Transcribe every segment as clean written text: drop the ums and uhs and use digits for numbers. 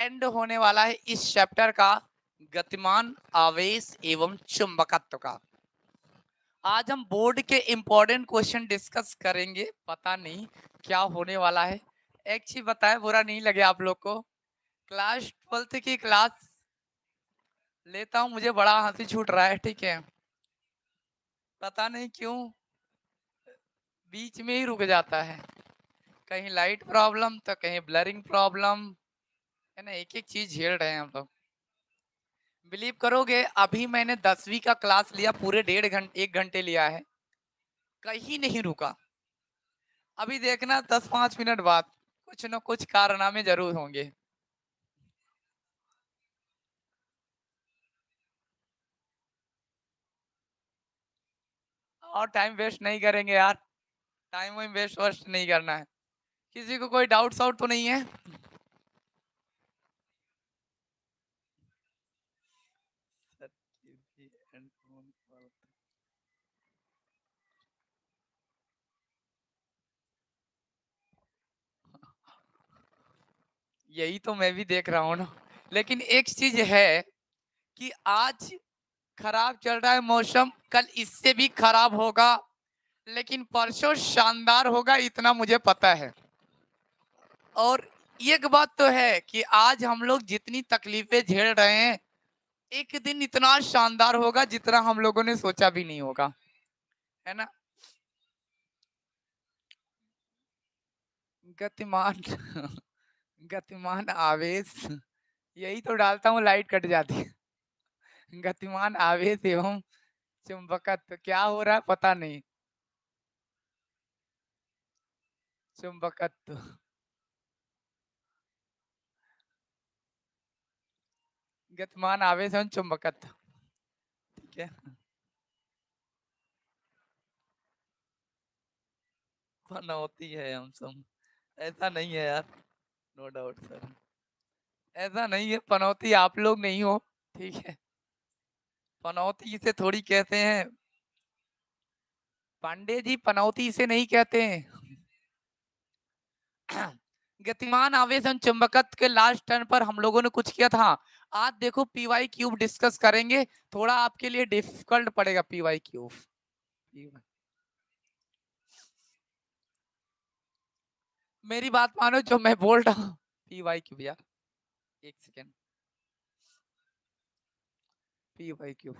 And होने वाला है इस चैप्टर का गतिमान आवेश एवं चुंबकत्व का। आज हम बोर्ड के इंपॉर्टेंट क्वेश्चन डिस्कस करेंगे। पता नहीं क्या होने वाला है। एक चीज बताए, बुरा नहीं लगे आप लोग को, क्लास 12th की क्लास लेता हूँ, मुझे बड़ा हंसी छूट रहा है। ठीक है, पता नहीं क्यों बीच में ही रुक जाता है। कहीं लाइट प्रॉब्लम तो कहीं ब्लरिंग प्रॉब्लम, है ना। एक एक चीज झेल रहे हैं हम लोग। बिलीव करोगे, अभी मैंने 10वीं का क्लास लिया, पूरे 1.5 घंटे 1 घंटे लिया है, कहीं नहीं रुका। अभी देखना 10-5 मिनट बाद कुछ न कुछ कारनामे जरूर होंगे। और टाइम वेस्ट नहीं करेंगे यार, टाइम वाइम वेस्ट वेस्ट नहीं करना है। किसी को कोई डाउट साउट तो नहीं है? यही तो मैं भी देख रहा हूँ ना। लेकिन एक चीज है कि आज खराब चल रहा है मौसम, कल इससे भी खराब होगा, लेकिन परसों शानदार होगा, इतना मुझे पता है। और एक बात तो है कि आज हम लोग जितनी तकलीफें झेल रहे हैं, एक दिन इतना शानदार होगा जितना हम लोगों ने सोचा भी नहीं होगा, है ना। गतिमान गतिमान आवेश, यही तो डालता हूँ, लाइट कट जाती है। गतिमान आवेश एवं चुंबकत्व, क्या हो रहा है पता नहीं। चुंबकत्व, गतिमान आवेश एवं चुंबकत्व, ठीक है। पनौती है हम सब, ऐसा नहीं है यार, नो डाउट सर, ऐसा नहीं है। पनौती आप लोग नहीं हो, ठीक है। पनौती इसे थोड़ी कहते हैं पांडे जी, पनौती इसे नहीं कहते हैं। गतिमान आवेश एवं चुंबकत्व के लास्ट टर्न पर हम लोगों ने कुछ किया था। आज देखो पीवाई क्यूब डिस्कस करेंगे, थोड़ा आपके लिए डिफिकल्ट पड़ेगा पीवाई क्यूब। मेरी बात मानो जो मैं बोल रहा हूँ। पीवाई क्यूब यार, एक सेकेंड। पीवाई क्यूब,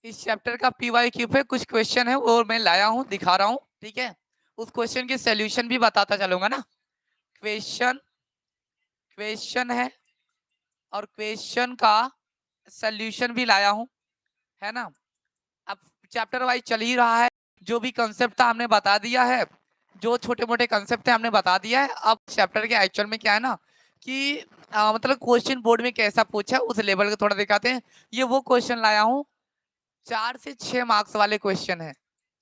इस चैप्टर का पीवाई क्यूब है, कुछ क्वेश्चन है वो मैं लाया हूँ, दिखा रहा हूँ, ठीक है। उस क्वेश्चन के सॉल्यूशन भी बताता चलूंगा ना। क्वेश्चन क्वेश्चन है और क्वेश्चन का सॉल्यूशन भी लाया हूँ, है ना। अब चैप्टर वाइज चल ही रहा है, जो भी कंसेप्ट था हमने बता दिया है, जो छोटे मोटे कंसेप्ट थे हमने बता दिया है। अब चैप्टर के एक्चुअल में क्या है ना कि मतलब क्वेश्चन बोर्ड में कैसा पूछा उस लेवल का थोड़ा दिखाते हैं। ये वो क्वेश्चन लाया हूँ, 4 से 6 मार्क्स वाले क्वेश्चन है,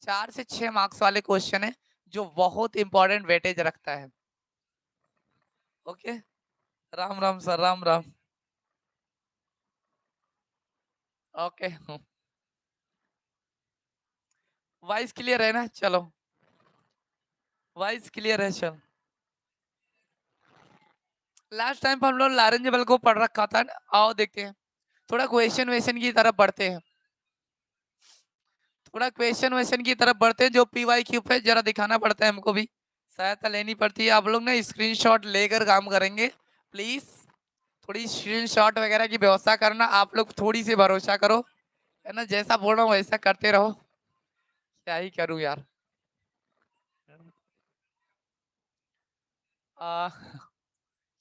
4 से 6 मार्क्स वाले क्वेश्चन है, जो बहुत इंपॉर्टेंट वेटेज रखता है। Okay, Ram Ram sir, Ram Ram. Okay, voice clear है ना? चलो, वॉइस क्लियर है। चलो, लास्ट टाइम हम लोग लारेंज को पढ़ रखा था ना, आओ देखते हैं, थोड़ा क्वेश्चन वेश्चन की तरफ बढ़ते हैं, थोड़ा क्वेश्चन वेश्चन की तरफ बढ़ते हैं। जो पीवाई क्यू पे जरा दिखाना पड़ता है हमको भी, सहायता लेनी पड़ती है। आप लोग ना स्क्रीनशॉट लेकर काम करेंगे प्लीज, थोड़ी स्क्रीनशॉट वगैरह की व्यवस्था करना। आप लोग थोड़ी सी भरोसा करो, है ना, जैसा बोल रहा हूँ वैसा करते रहो। क्या ही करूँ यार। आ,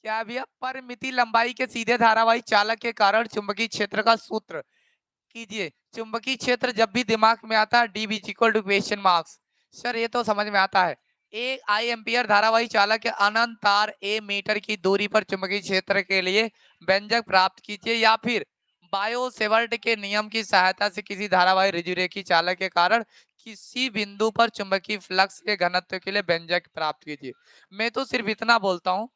क्या भैया, परिमिति लंबाई के सीधे धारावाही चालक के कारण चुंबकीय क्षेत्र का सूत्र कीजिए। चुंबकीय क्षेत्र जब भी दिमाग में आता है, D equal to question marks. Sir ये तो समझ में आता है। एक आई एम्पियर धारावाही चालक के अनंत तार ए मीटर की दूरी पर चुंबकीय क्षेत्र के लिए व्यंजक प्राप्त कीजिए, या फिर बायो सेवर्ट के नियम की सहायता से किसी धारावाही ऋजुरेखी चालक के कारण किसी बिंदु पर चुंबकीय फ्लक्स के घनत्व के लिए व्यंजक प्राप्त कीजिए। मैं तो सिर्फ इतना बोलता हूँ,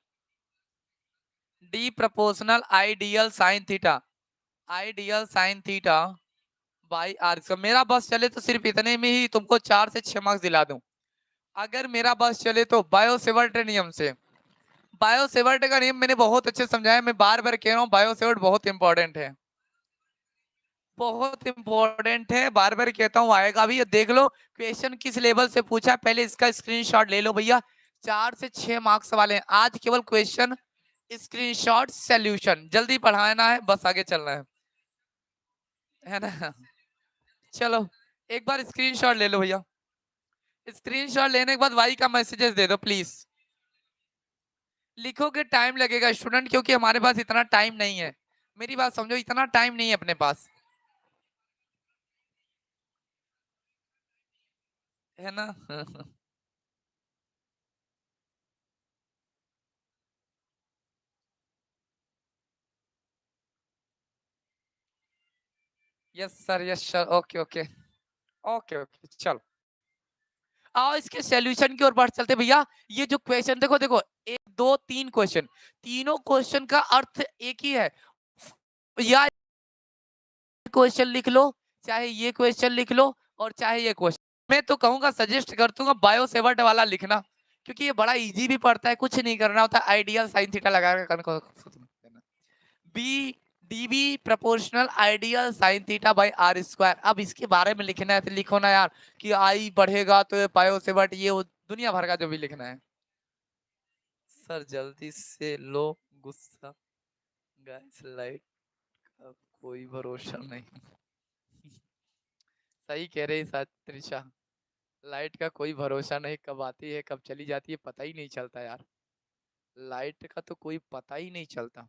D proportional ideal sine theta, ideal sine theta by R. मेरा बस चले तो सिर्फ इतने में ही तुमको 4 से 6 मार्क्स दिला दूं। अगर मेरा बस चले तो बायो सेवर्ट नियम से बायोसेवर्ट का नियम मैंने बहुत अच्छे समझाया, मैं बार बार कह रहा हूँ बायोसेवर्ट बहुत इंपॉर्टेंट है, बहुत इंपॉर्टेंट है, बार बार कहता हूँ आएगा भी। ये देख लो क्वेश्चन किस लेवल से पूछा, पहले इसका स्क्रीनशॉट ले लो भैया। 4 से 6 मार्क्स वाले हैं आज, केवल क्वेश्चन स्क्रीनशॉट सॉल्यूशन, जल्दी पढ़ाना है बस, आगे चलना है ना। चलो एक बार स्क्रीनशॉट ले लो भैया, स्क्रीनशॉट लेने के बाद वाई का मैसेजेस दे दो प्लीज। लिखोगे टाइम लगेगा स्टूडेंट, क्योंकि हमारे पास इतना टाइम नहीं है, मेरी बात समझो, इतना टाइम नहीं है अपने पास, है ना। Yes sir, yes sir, okay okay, okay okay चलो। आओ इसके सॉल्यूशन की ओर बढ़ चलते भैया। ये जो क्वेश्चन देखो देखो, एक दो तीन क्वेश्चन, तीनों क्वेश्चन का अर्थ एक ही है। या क्वेश्चन लिख लो, चाहे ये क्वेश्चन लिख लो, और चाहे ये क्वेश्चन, मैं तो कहूंगा सजेस्ट कर दूंगा बायोसेवर्ट वाला लिखना, क्योंकि ये बड़ा इजी भी पड़ता है, कुछ नहीं करना होता, आइडियल साइन थीटा लगा कर B DB proportional ideal sine theta by are square. अब इसके बारे में लिखना है तो लिखो ना यार, कि आई बढ़ेगा तो बायोसेवर्ट, ये वो दुनिया भर का जो भी लिखना है। सर जल्दी से लो गुस्सा, गाइस लाइट का कोई भरोसा नहीं। सही कह रही त्रिशा, लाइट का कोई भरोसा नहीं, कब आती है कब चली जाती है पता ही नहीं चलता यार, लाइट का तो कोई पता ही नहीं चलता।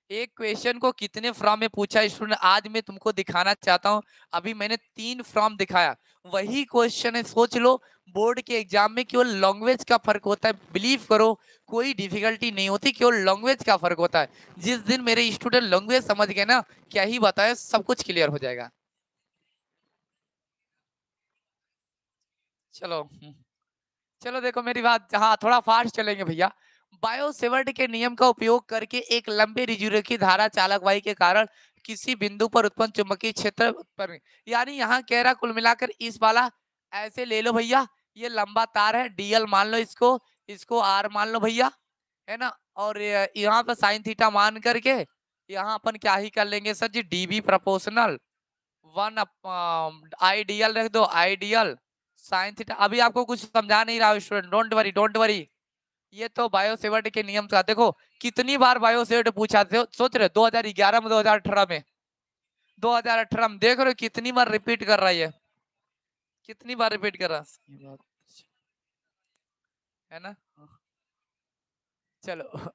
एक क्वेश्चन को कितने फॉर्म में पूछा स्टूडेंट, आज मैं तुमको दिखाना चाहता हूं। अभी मैंने 3 फॉर्म दिखाया, वही क्वेश्चन है, सोच लो। बोर्ड के एग्जाम में केवल लैंग्वेज का फर्क होता है, बिलीव करो कोई डिफिकल्टी नहीं होती, केवल लैंग्वेज का फर्क होता है। जिस दिन मेरे स्टूडेंट लैंग्वेज समझ गए ना, क्या ही बताए, सब कुछ क्लियर हो जाएगा। चलो चलो देखो मेरी बात, हाँ थोड़ा फास्ट चलेंगे भैया। बायोसेवर्ट के नियम का उपयोग करके एक लंबे रिजुरेखी धारा चालक वाही के कारण किसी बिंदु पर उत्पन्न चुंबकीय क्षेत्र पर, यानी यहाँ कह रहा कुल मिलाकर इस वाला, ऐसे ले लो भैया, ये लंबा तार है डीएल मान लो इसको, इसको आर मान लो भैया, है ना। और यहाँ पर साइन थीटा मान करके यहाँ अपन क्या ही कर लेंगे सर जी, डीबी प्रोपोर्शनल 1 आइडियल रख दो, आइडियल साइन थीटा। अभी आपको कुछ समझा नहीं रहा student, don't worry don't worry. ये तो बायोसेवर्ट के नियम का देखो, कितनी बार बायोसेवर्ट पूछा थे, सोच रहे 2011 में, 2018 में, 2018 में, देख रहे हो कितनी बार रिपीट कर रहा है, कितनी बार रिपीट कर रहा है ना। चलो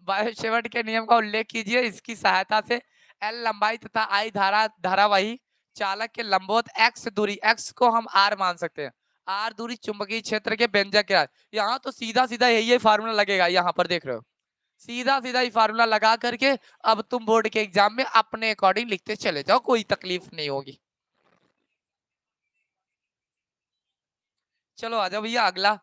बायोसेवर्ट के नियम का उल्लेख कीजिए, इसकी सहायता से एल लंबाई तथा आई धारावाही चालक के लंबवत एक्स दूरी, एक्स को हम आर मान सकते हैं, आर दूरी चुंबकीय क्षेत्र के व्यंजक क्या है। यहाँ तो सीधा सीधा यही फार्मूला लगेगा, यहाँ पर देख रहे हो, सीधा सीधा ही फार्मूला लगा करके अब तुम बोर्ड के एग्जाम में अपने अकॉर्डिंग लिखते चले जाओ, कोई तकलीफ नहीं होगी। चलो आ जाओ भैया अगला।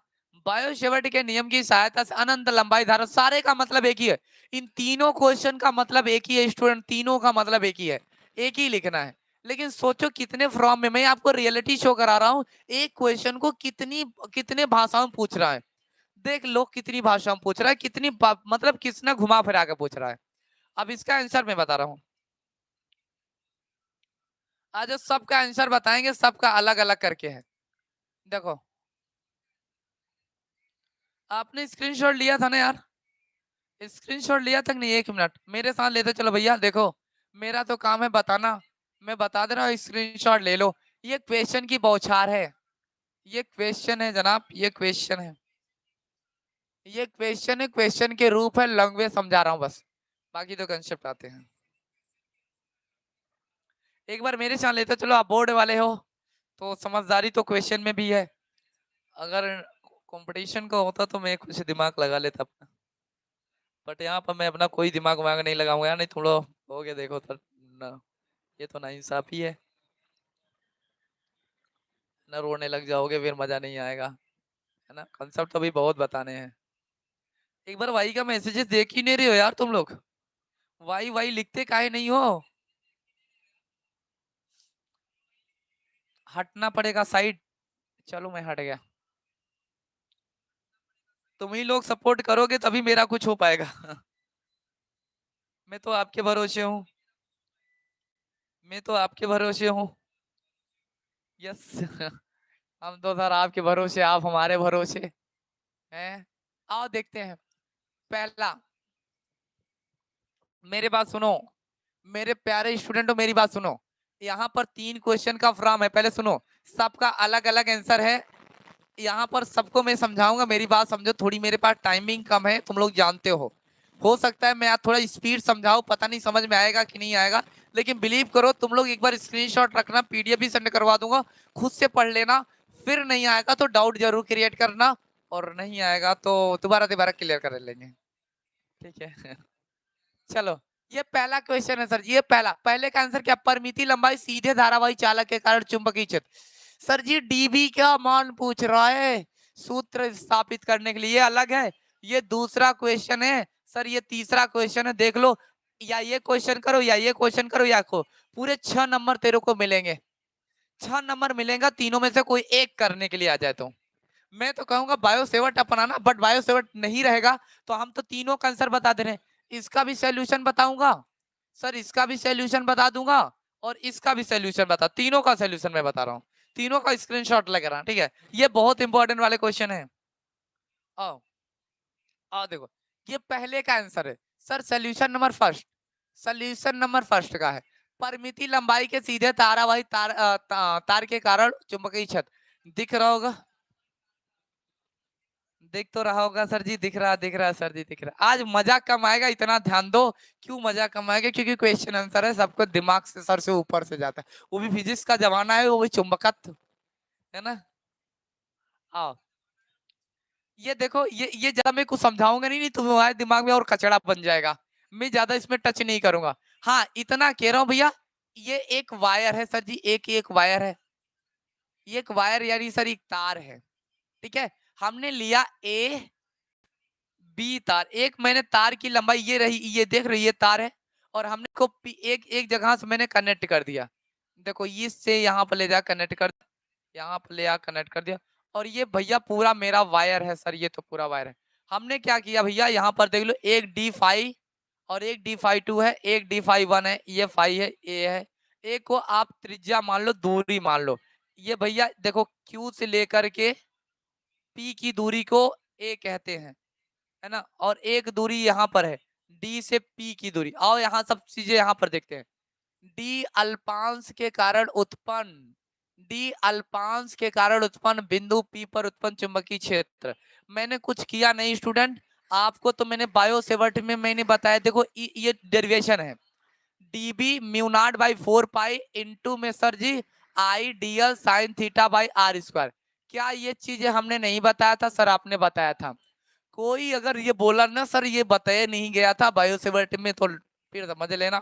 बायोसेवर्ट के नियम की सहायता से अनंत लंबाई धारा, सारे का मतलब एक ही है, इन तीनों क्वेश्चन का मतलब एक ही है स्टूडेंट, तीनों का मतलब एक ही है, एक ही लिखना है। लेकिन सोचो कितने फॉर्म में, मैं आपको रियलिटी शो करा रहा हूँ, एक क्वेश्चन को कितनी कितने भाषाओं में पूछ रहा है, देख लो कितनी भाषा में पूछ रहा है, कितनी मतलब किसने घुमा फिरा के पूछ रहा है। अब इसका आंसर मैं बता रहा हूँ, आज सबका आंसर बताएंगे, सबका अलग अलग करके है। देखो आपने स्क्रीनशॉट लिया था ना यार, स्क्रीनशॉट लिया तक नहीं, 1 मिनट मेरे साथ लेते चलो भैया, देखो मेरा तो काम है बताना, मैं बता दे रहा हूँ, स्क्रीनशॉट ले लो। ये क्वेश्चन की बौछार है, ये क्वेश्चन है जनाब, ये क्वेश्चन है, ये क्वेश्चन है, क्वेश्चन के रूप है, लैंग्वेज समझा रहा हूँ बस, बाकी तो कंसेप्ट आते हैं। एक बार मेरे साथ लेते चलो, आप बोर्ड वाले हो तो समझदारी तो क्वेश्चन में भी है, अगर कंपटीशन का होता तो मैं कुछ दिमाग लगा लेता अपना, बट यहाँ पर मैं अपना कोई दिमाग वाग नहीं लगाऊंगा यार, नहीं थोड़ा हो गया देखो तो ना, ये तो नाइंसाफी है ना, रोने लग जाओगे फिर मजा नहीं आएगा, है ना, कंसेप्ट तो अभी बहुत बताने हैं। एक बार वाई का मैसेजेस देख ही नहीं रहे हो यार तुम लोग, वाई वाई लिखते काहे नहीं हो, हटना पड़ेगा साइड, चलो मैं हट गया। तुम ही लोग सपोर्ट करोगे तभी मेरा कुछ हो पाएगा। मैं तो आपके भरोसे हूँ, मैं तो आपके भरोसे हूँ। यस। हम तो सर आपके भरोसे, आप हमारे भरोसे हैं। आओ देखते हैं। पहला, मेरे बात सुनो, मेरे प्यारे स्टूडेंटों मेरी बात सुनो। यहाँ पर 3 क्वेश्चन का फ्रॉम है, पहले सुनो। सबका अलग अलग आंसर है। यहाँ पर सबको मैं समझाऊंगा, मेरी बात समझो थोड़ी, मेरे पास टाइमिंग कम है, तुम लोग जानते हो सकता है मैं आज थोड़ा स्पीड समझाऊं, पता नहीं समझ में आएगा कि नहीं आएगा, लेकिन बिलीव करो तुम लोग एक बार स्क्रीनशॉट रखना, पीडीएफ भी सेंड करवा दूंगा, खुद से पढ़ लेना। फिर नहीं आएगा तो डाउट जरूर क्रिएट करना, और नहीं आएगा तो दोबारा दोबारा क्लियर कर लेंगे, ठीक है। चलो, ये पहला क्वेश्चन है सर, ये पहले का आंसर क्या, परिमिति लंबाई सीधे धारावाही चालक के कारण चुंबकीय क्षेत्र। सर जी डीबी क्या मान पूछ रहा है, सूत्र स्थापित करने के लिए अलग है। ये दूसरा क्वेश्चन है सर, ये तीसरा क्वेश्चन है, देख लो, या ये क्वेश्चन करो या ये क्वेश्चन करो या को, पूरे 6 नंबर तेरे को मिलेंगे, 6 नंबर मिलेगा, तीनों में से कोई एक करने के लिए आ जाए तो। मैं तो कहूंगा बायोसेवर्ट अपनाना, बट बायोसेवर्ट नहीं रहेगा तो हम तो तीनों का आंसर बता दे रहे हैं। इसका भी सॉल्यूशन बताऊंगा सर, इसका भी सॉल्यूशन बता दूंगा, और इसका भी सॉल्यूशन बता, तीनों का सॉल्यूशन मैं बता रहा हूँ, तीनों का स्क्रीनशॉट लग रहा है, ठीक है। ये बहुत इंपॉर्टेंट वाले क्वेश्चन है। आओ आओ देखो, ये पहले का आंसर है sir, solution number first, solution number first का है। परिमिति लंबाई के सीधे तारावाही तार के कारण चुंबकीय क्षेत्र दिख रहा होगा, दिख तो रहा होगा सर जी, दिख रहा सर जी, दिख रहा। आज मजा कम आएगा, इतना ध्यान दो। क्यों मजा कम आएगा, क्योंकि क्वेश्चन आंसर है, सबको दिमाग से सर से ऊपर से जाता है, वो भी फिजिक्स का जमाना है, वो भी चुंबकत्व है ना। आओ, ये देखो, ये ज्यादा मैं कुछ समझाऊंगा नहीं, तुम्हारे दिमाग में और कचड़ा बन जाएगा, मैं ज्यादा इसमें टच नहीं करूंगा। हाँ इतना कह रहा हूँ भैया, ये एक वायर है सर जी, एक एक वायर है, ये एक वायर यानी सर एक तार है, ठीक है। हमने लिया ए बी तार, एक मैंने तार की लंबाई ये रही, ये देख रही, ये तार है, और हमने को एक एक जगह से मैंने कनेक्ट कर दिया, देखो इससे यहाँ पर ले जा कनेक्ट कर, यहाँ पर ले आ कनेक्ट कर दिया, और ये भैया पूरा मेरा वायर है सर, ये तो पूरा वायर है। हमने क्या किया भैया, यहाँ पर देख लो, एक डी फाई और एक डी फाई टू है, एक डी फाई वन है, ये फाई है, ए है, एक को आप त्रिज्या मान लो, दूरी मान लो, ये भैया देखो क्यू से लेकर के पी की दूरी को ए कहते हैं, है ना, और एक दूरी यहाँ पर है डी से पी की दूरी। आओ यहाँ सब चीजें यहाँ पर देखते हैं। डी अल्पांश के कारण उत्पन्न, डी अल्पांश के कारण उत्पन्न बिंदु पी पर उत्पन्न चुंबकीय क्षेत्र। मैंने कुछ किया नहीं स्टूडेंट, आपको तो मैंने बायोसेवर्ट में मैंने बताया, देखो ये डेरिवेशन है, dB mu naught by 4 pi into में सर जी I dl sine theta by are square. क्या ये चीजें हमने नहीं बताया था सर, आपने बताया था। कोई अगर ये बोला ना सर ये बताया नहीं गया था बायोसेवर्ट में, तो फिर समझ लेना,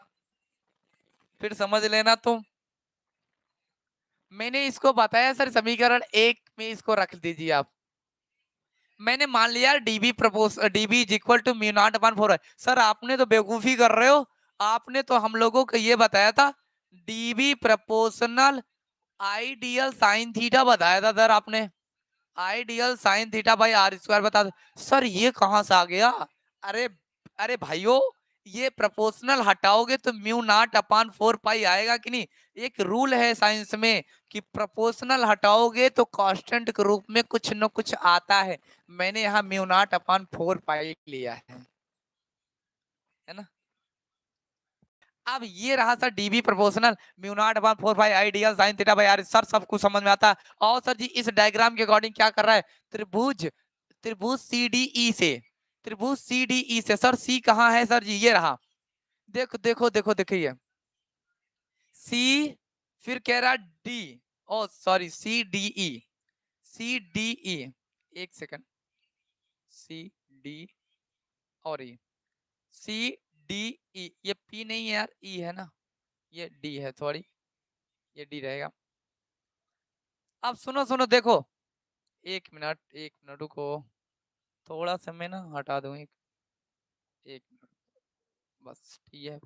फिर समझ लेना तुम। मैंने इसको बताया सर, समीकरण 1 में इसको रख दीजिए आप। मैंने मान लिया DB propose DB is equal to mu not upon 4। Sir आपने तो बेवकूफी कर रहे हो, आपने तो हम लोगों को ये बताया था DB proportional ideal sine theta बताया था सर आपने, ideal sine theta by are square बता दो। सर ये कहां से आ गया, अरे अरे भाइयों, ये प्रोपोर्शनल हटाओगे तो म्यू नॉट अपॉन 4 पाई आएगा कि नहीं। एक रूल है साइंस में कि प्रोपोर्शनल हटाओगे तो कांस्टेंट के रूप में कुछ न कुछ आता है, मैंने यहाँ म्यू नॉट अपॉन 4 पाई लिया है ना। अब ये रहा sir DB proportional mu not upon 4 pi ideal sine theta by R, sir सब कुछ समझ में आता है। और सर जी इस डायग्राम के अकॉर्डिंग क्या कर रहा है, त्रिभुज त्रिभुज सीडीई से, त्रिभुज सीडीई से, सर सी कहाँ है सर जी, ये रहा, देखो देखो देखो देखिए, सी फिर कह रहा D, oh sorry C D E, C D E, एक सेकंड, सी डी और ई, सी डी ई, ये पी नहीं है यार, ई है ना, ये डी है, सॉरी ये डी रहेगा। अब सुनो सुनो देखो, एक मिनट रुको, थोड़ा सा मैं ना हटा दूं, एक मिनट बस, ठीक है।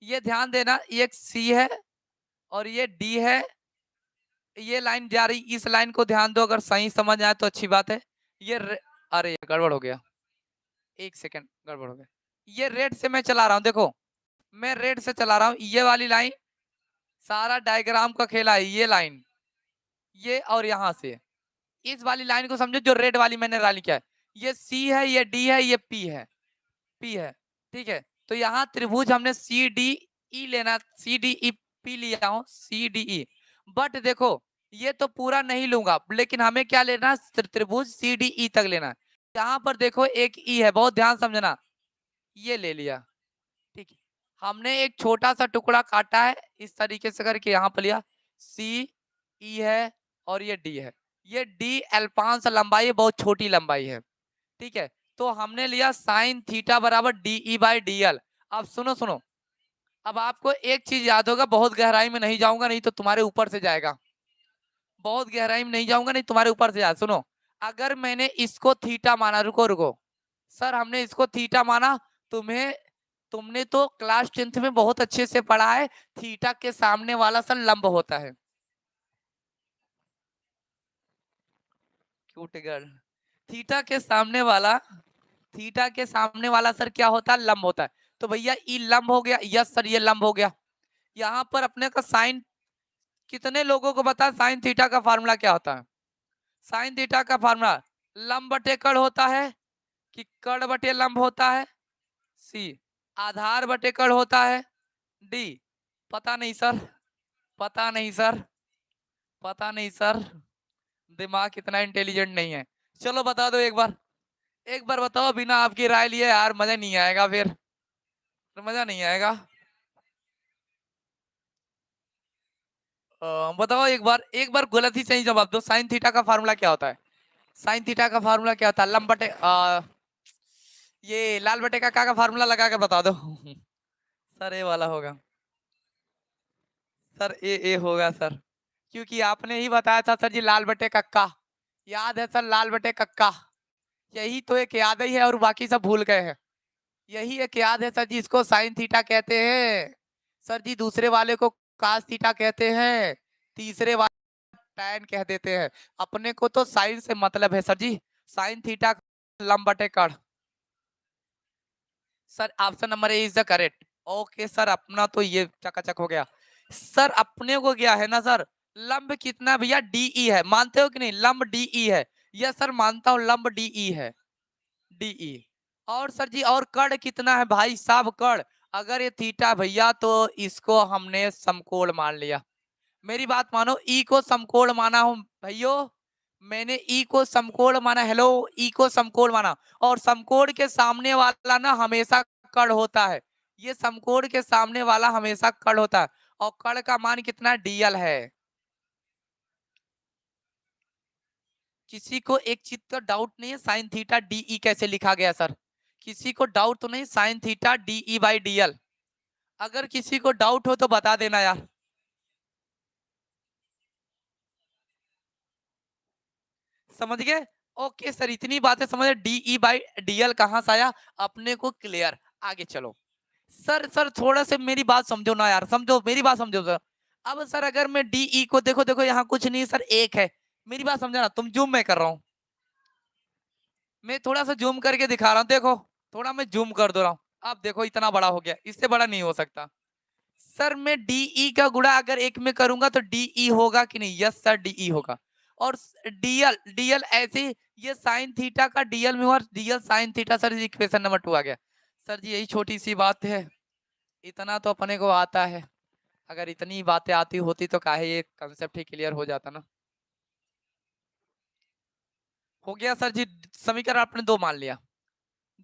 ये ध्यान देना, ये एक सी है और ये डी है, ये लाइन जा रही, इस लाइन को ध्यान दो, अगर सही समझ आए तो अच्छी बात है। ये अरे गड़बड़ हो गया, एक सेकंड गड़बड़ हो गया। ये रेड से मैं चला रहा हूँ, देखो मैं रेड से चला रहा हूँ, ये वाली लाइन सारा डायग्राम का खेला है, ये लाइन, ये और यहाँ से इस वाली लाइन को समझो, जो रेड वाली मैंने डाली क्या है, ये सी है, ये डी है, ये पी है, पी है, ठीक है। तो यहाँ त्रिभुज हमने सी डी ई लेना, सी डी ई पी लिया हूँ, सी डी ई। बट देखो ये तो पूरा नहीं लूंगा, लेकिन हमें क्या लेना, त्रिभुज सी डी ई तक लेना है। यहाँ पर देखो एक ई है, बहुत ध्यान समझना, ये ले लिया, ठीक है। हमने एक छोटा सा टुकड़ा काटा है इस तरीके से करके, यहाँ पर लिया, सी ई है और ये डी है, ये डी अल्पांश लंबाई है, बहुत छोटी लंबाई है, ठीक है। तो हमने लिया साइन थीटा बराबर D E by D L. अब सुनो सुनो, अब आपको एक चीज याद होगा, बहुत गहराई में नहीं जाऊंगा, नहीं तो तुम्हारे ऊपर से जाएगा, बहुत गहराई में नहीं जाऊंगा, नहीं तुम्हारे ऊपर से जाएगा। सुनो, अगर मैंने इसको थीटा माना, रुको रुको सर, हमने इसको थीटा माना, तुम्हें तुमने तो क्लास 10th में बहुत अच्छे से पढ़ा है, थीटा के सामने वाला सर लंब होता है, क्यूट गर्ल, थीटा के सामने वाला, थीटा के सामने वाला सर क्या होता है, लंब होता है। तो भैया ई लंब हो गया, यस सर ये लंब हो गया। यहाँ पर अपने का साइन, कितने लोगों को पता है साइन थीटा का फार्मूला क्या होता है? साइन थीटा का फार्मूला लंब बटे कड़ होता है, कि कड़ बटे लंब होता है, सी आधार बटे कड़ होता है, डी पता नहीं सर, पता नहीं सर, पता नहीं सर, दिमाग इतना इंटेलिजेंट नहीं है। चलो बता दो एक बार बताओ, बिना आपकी राय लिए यार मजा नहीं आएगा, फिर मजा नहीं आएगा। बताओ एक बार गलत ही सही जवाब दो, साइन थीटा का फार्मूला क्या होता है? साइन थीटा का फार्मूला क्या होता है? लंब बटे ये लाल बटे का फार्मूला लगा के बता दो। सर ए वाला होगा, सर ए होगा सर, क्योंकि आपने ही बताया था सर जी लाल बटे कक्का, याद है सर, लाल बटे कक्का, यही तो एक याद ही है और बाकी सब भूल गए हैं। यही एक याद है सर जी, इसको साइन थीटा कहते हैं सर जी, दूसरे वाले को कास थीटा कहते हैं, तीसरे वाले टैन कह देते हैं, अपने को तो साइन से मतलब है सर जी, साइन थीटा लंब बटे कड़। Sir option number A is the correct. Okay sir, अपना तो ये चकाचक हो गया। सर अपने को क्या है ना सर, लंब कितना भैया, डीई है, मानते हो कि नहीं, लंब डीई है, यस सर मानता हूँ, लंब डीई है, डीई। और सर जी और कड़ कितना है भाई साहब, कड़ अगर ये थीटा भैया, तो इसको हमने समकोण मान लिया, मेरी बात मानो, ई को समकोण माना हूं भाइयों, मैंने ई को समकोण माना, हेलो, ई को समकोण माना, और समकोण के सामने वाला ना हमेशा कड़ होता है, ये समकोण के सामने वाला हमेशा कड़ होता है, और कड़ का मान कितना, डीएल है। किसी को एक चीज का डाउट नहीं है, साइन थीटा डीई कैसे लिखा गया सर? किसी को डाउट तो नहीं, sine theta DE by DL? अगर किसी को डाउट हो तो बता देना यार। समझ गए? ओके सर, इतनी बातें समझ, डीई बाई डीएल कहां से आया अपने को, क्लियर। आगे चलो सर, सर थोड़ा से मेरी बात समझो ना यार, समझो मेरी बात समझो सर। अब सर अगर मैं डीई को, देखो देखो यहाँ कुछ नहीं सर, एक है, मेरी बात समझा ना, तुम जूम मैं कर रहा हूँ, मैं थोड़ा सा जूम करके दिखा रहा हूँ, देखो थोड़ा मैं जूम कर दो रहा हूँ, अब देखो इतना बड़ा हो गया, इससे बड़ा नहीं हो सकता। सर मैं डीई का गुणा अगर एक में करूंगा तो डीई होगा कि नहीं, यस सर डीई होगा। और डीएल, डीएल ऐसे ही, ये साइन थीटा का डीएल में हुआ, DL sine theta, sir equation number 2 आ गया। सर जी यही छोटी सी बात है, इतना तो अपने को आता है, अगर इतनी बातें आती होती तो काहे ये कंसेप्ट ही क्लियर हो जाता ना। हो गया सर जी, समीकरण आपने 2 मान लिया,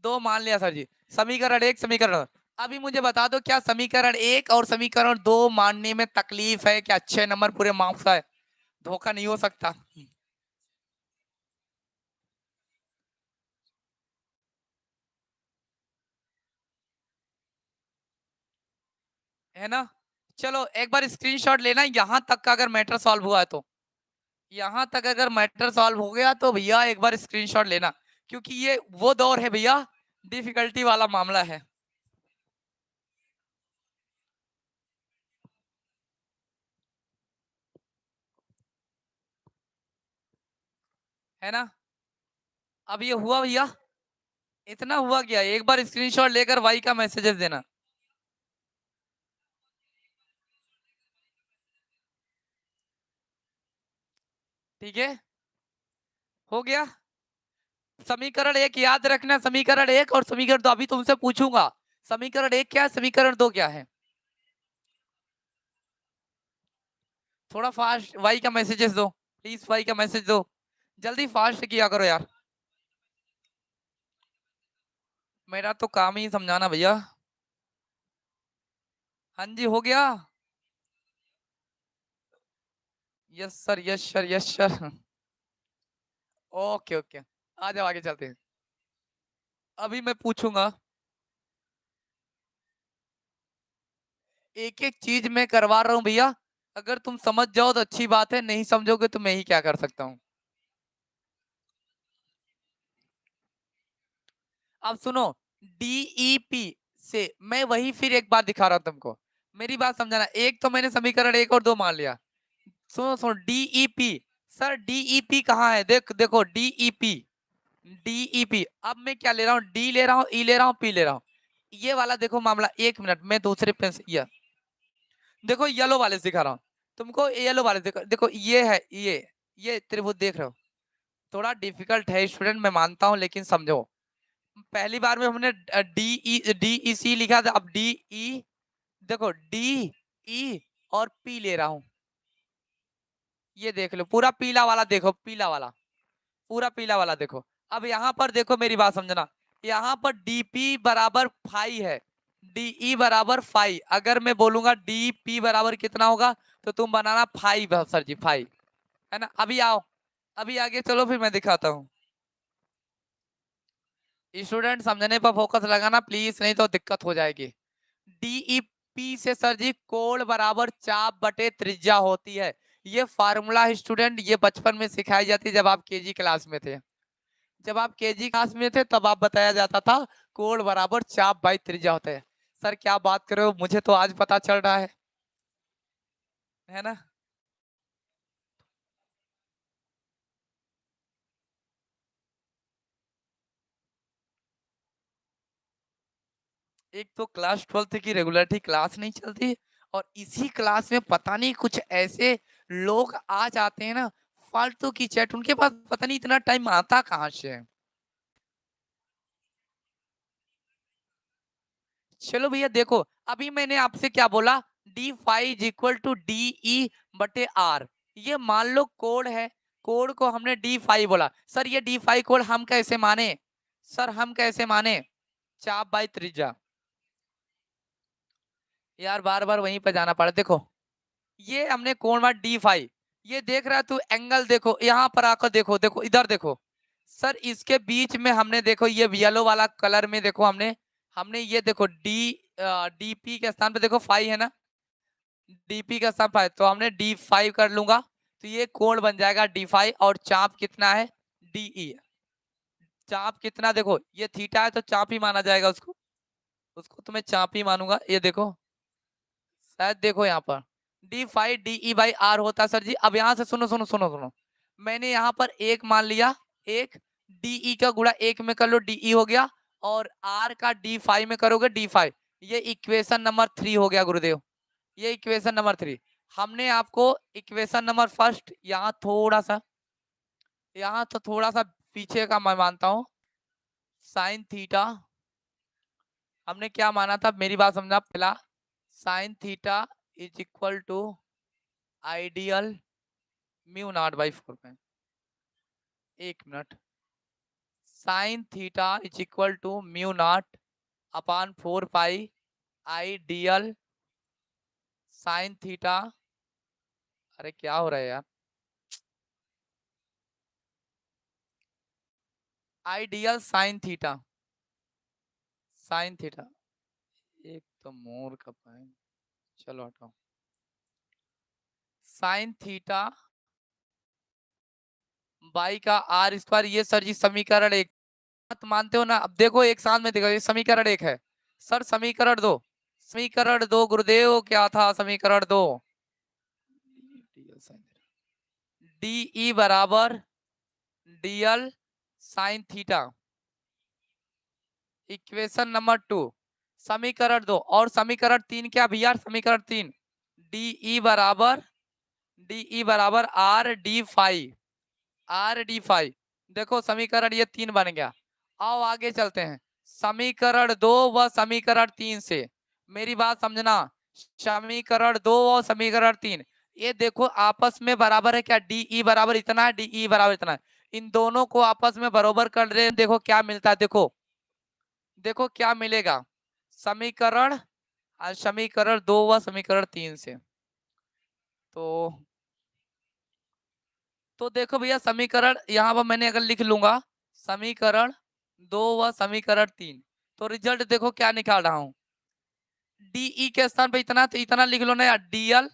2 मान लिया सर जी, समीकरण 1 समीकरण, अभी मुझे बता दो क्या समीकरण 1 और समीकरण 2 मानने में तकलीफ है क्या, 6 नंबर पूरे मार्क्स है, धोखा नहीं हो सकता है ना? चलो एक बार स्क्रीनशॉट लेना, यहाँ तक का अगर मैटर सॉल्व हुआ है तो, यहाँ तक अगर मैटर सॉल्व हो गया तो भैया एक बार स्क्रीनशॉट लेना, क्योंकि ये वो दौर है भैया, डिफिकल्टी वाला मामला है ना? अब ये हुआ भैया, इतना हुआ क्या, एक बार स्क्रीनशॉट लेकर वाई का मैसेजेस देना। ठीक है, हो गया। समीकरण एक याद रखना, समीकरण एक और समीकरण दो, अभी तुमसे पूछूंगा समीकरण एक क्या है, समीकरण दो क्या है। थोड़ा फास्ट वाई का मैसेजेस दो प्लीज, वाई का मैसेज दो, जल्दी फास्ट किया करो यार, मेरा तो काम ही समझाना भैया। हाँ जी, हो गया। Yes sir, yes sir, yes sir. Okay okay, आ जाओ आगे चलते हैं। अभी मैं पूछूंगा, एक एक चीज मैं करवा रहा हूँ भैया, अगर तुम समझ जाओ तो अच्छी बात है, नहीं समझोगे तो मैं ही क्या कर सकता हूँ। अब सुनो, डीईपी से मैं वही फिर एक बार दिखा रहा हूँ तुमको, मेरी बात समझाना। एक तो मैंने समीकरण एक और दो मान लिया, सुनो सुनो, डीईपी। सर डीईपी कहाँ है, देखो डीईपी, डीईपी। अब मैं क्या ले रहा हूँ, डी ले रहा हूँ, ई ले रहा हूँ, पी ले रहा हूँ। ये वाला देखो मामला, एक मिनट मैं दूसरे पेन से, ये देखो येलो वाले से दिखा रहा हूँ तुमको, येलो वाले देखो, देखो ये है, ये त्रिभुज देख रहे हो, थोड़ा डिफिकल्ट है स्टूडेंट मैं मानता हूँ, लेकिन समझो। पहली बार में हमने डी ई सी लिखा था, अब डी ई, देखो डी ई और पी ले रहा हूं, ये देख लो पूरा पीला वाला, देखो पीला वाला, पूरा पीला वाला देखो। अब यहाँ पर देखो मेरी बात समझना, यहाँ पर डीपी बराबर फाई है, डीई बराबर फाई, अगर मैं बोलूंगा डीपी बराबर कितना होगा तो तुम बनाना फाइव सर जी, फाइव, है ना। अभी आओ, अभी आगे चलो, फिर मैं दिखाता हूँ। स्टूडेंट समझने पर फोकस लगाना प्लीज, नहीं तो दिक्कत हो जाएगी। डीईपी से सर जी कोण बराबर चाप बटे त्रिज्या होती है, ये फार्मूला स्टूडेंट, ये बचपन में सिखाई जाती जब आप केजी क्लास में थे, जब आप केजी क्लास में थे तब आप बताया जाता था कोण बराबर चाप बाई त्रिज्या होता है। सर क्या बात कर रहे हो, मुझे तो आज पता चल रहा है ना। एक तो क्लास 12th की रेगुलरिटी क्लास नहीं चलती, और इसी क्लास में पता नहीं कुछ ऐसे लोग आ जाते हैं ना, फालतू की चैट, उनके पास पता नहीं इतना टाइम आता कहाँ से है। चलो भैया देखो, अभी मैंने आपसे क्या बोला, D phi is equal to D E बटे आर, ये मान लो कोड है, कोड को हमने डी फाइव बोला। सर ये डी फाइव कोड हम कैसे माने, सर हम कैसे माने, चाप बाई त्रिज्या। यार बार बार वहीं पर जाना पड़ा, देखो ये हमने कोण मार डी फाइव, ये देख रहा है तू एंगल, देखो यहाँ पर आकर देखो, देखो इधर देखो, सर इसके बीच में हमने देखो ये येलो वाला कलर में देखो, हमने हमने ये देखो डीपी के स्थान पे देखो फाइव है ना, डीपी का स्थान फाइव, तो हमने डी फाइव कर लूंगा, तो ये कोण बन जाएगा डी फाइव, और चाप कितना है, डीई, चाप कितना, देखो ये थीटा है तो चाप ही माना जाएगा उसको, उसको तो मैं चाप ही मानूंगा। ये देखो शायद, देखो यहाँ पर D phi D E by are होता है सर जी। अब यहाँ से सुनो सुनो सुनो सुनो, मैंने यहाँ पर एक मान लिया, एक डीई का गुणा एक में कर लो, डीई हो गया, और आर का डी फाइव में करोगे डी फाइव, ये इक्वेशन नंबर 3 हो गया गुरुदेव, ये इक्वेशन नंबर 3। हमने आपको इक्वेशन नंबर फर्स्ट, यहाँ तो थोड़ा सा पीछे का मैं मानता हूँ, साइन थीटा, हमने क्या माना था मेरी बात समझा, पहला sine theta is equal to ideal mu naught by 4 में, एक minute, sine theta is equal to mu not upon 4 pi ideal sine theta, अरे क्या हो रहा है यार, ideal sine theta, sine theta, एक तो मोर का पाए, चलो हटाओ, साइन थीटा बाई का आर स्क्वायर, ये सर जी समीकरण एक, बात मानते हो ना। अब देखो एक साथ में देखो, ये समीकरण एक है सर, समीकरण दो, समीकरण दो गुरुदेव, क्या था समीकरण दो, डीई बराबर DL sine theta. Equation number 2। समीकरण 2 और समीकरण 3 क्या भैया? समीकरण 3 डी ई बराबर are D five. Are D five. देखो समीकरण ये 3 बन गया। आओ आगे चलते हैं समीकरण 2 व समीकरण 3 से। मेरी बात समझना, समीकरण 2 और समीकरण 3 ये देखो आपस में बराबर है क्या? डी ई बराबर इतना है, डी ई बराबर इतना है। इन दोनों को आपस में बराबर कर रहे हैं, देखो क्या मिलता है। देखो देखो क्या मिलेगा समीकरण समीकरण 2 व समीकरण 3 से। तो देखो भैया समीकरण यहाँ पर मैंने अगर लिख लूंगा समीकरण 2 व समीकरण 3, तो रिजल्ट देखो क्या निकाल रहा हूं। डीई के स्थान पे इतना, तो इतना लिख लो ना यार, डीएल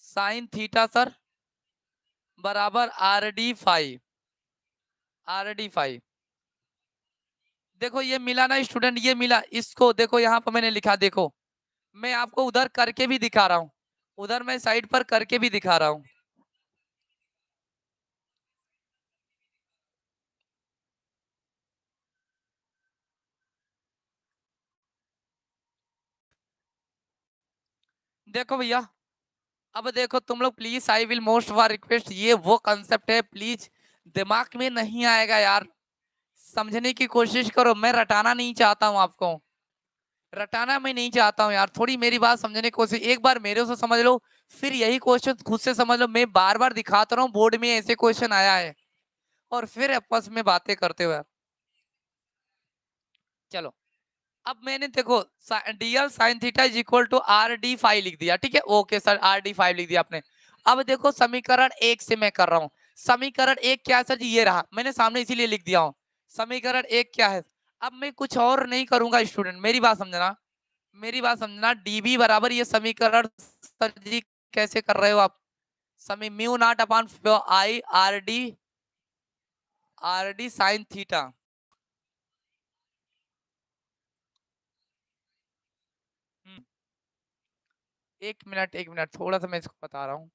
साइन थीटा सर बराबर are D five. Are D five देखो ये मिला ना स्टूडेंट, ये मिला। इसको देखो यहाँ पर मैंने लिखा, देखो मैं आपको उधर करके भी दिखा रहा हूँ, उधर मैं साइड पर करके भी दिखा रहा हूँ। देखो भैया अब देखो तुम लोग please, I will most for request, ये वो कंसेप्ट है प्लीज दिमाग में नहीं आएगा यार, समझने की कोशिश करो। मैं रटाना नहीं चाहता हूँ आपको, रटाना मैं नहीं चाहता हूँ यार, थोड़ी मेरी बात समझने की कोशिश, एक बार मेरे से समझ लो, फिर यही क्वेश्चन खुद से समझ लो। मैं बार बार दिखाता रहा हूँ बोर्ड में ऐसे क्वेश्चन आया है और फिर आपस में बातें करते हुए। चलो अब मैंने देखो DL sine theta is equal to R D phi लिख दिया, ठीक है, okay sir R D phi लिख दिया आपने। अब देखो समीकरण 1 से मैं कर रहा हूँ। समीकरण 1 क्या है सर जी? ये रहा, मैंने सामने इसीलिए लिख दिया हूँ। समीकरण 1 क्या है? अब मैं कुछ और नहीं करूंगा स्टूडेंट, मेरी बात समझना, मेरी बात समझना। डीबी बराबर ये समीकरण सर जी कैसे कर रहे हो आप? समी mu naught upon I R D sign theta. एक मिनट थोड़ा सा मैं इसको बता रहा हूँ।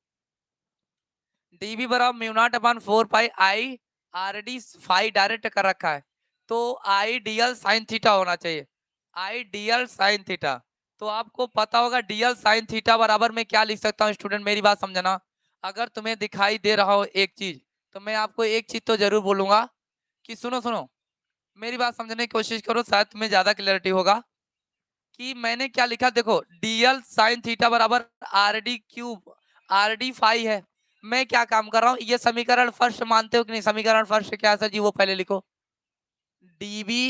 डीबी बराबर mu not upon 4 pi I are D five direct कर रखा है, तो आई डीएल साइन थीटा होना चाहिए। आई डीएल साइन थीटा, तो आपको पता होगा डीएल साइन थीटा बराबर में क्या लिख सकता हूँ स्टूडेंट, मेरी बात समझना। अगर तुम्हें दिखाई दे रहा हो एक चीज, तो मैं आपको एक चीज तो जरूर बोलूंगा कि सुनो सुनो, मेरी बात समझने की कोशिश करो, शायद तुम्हें ज्यादा क्लियरिटी होगा कि मैंने क्या लिखा। देखो डीएल साइन थीटा बराबर R D cube, are D five है। मैं क्या काम कर रहा हूँ, ये समीकरण फर्स्ट मानते हो कि नहीं? समीकरण फर्स्ट क्या है सर जी? वो पहले लिखो डीबी,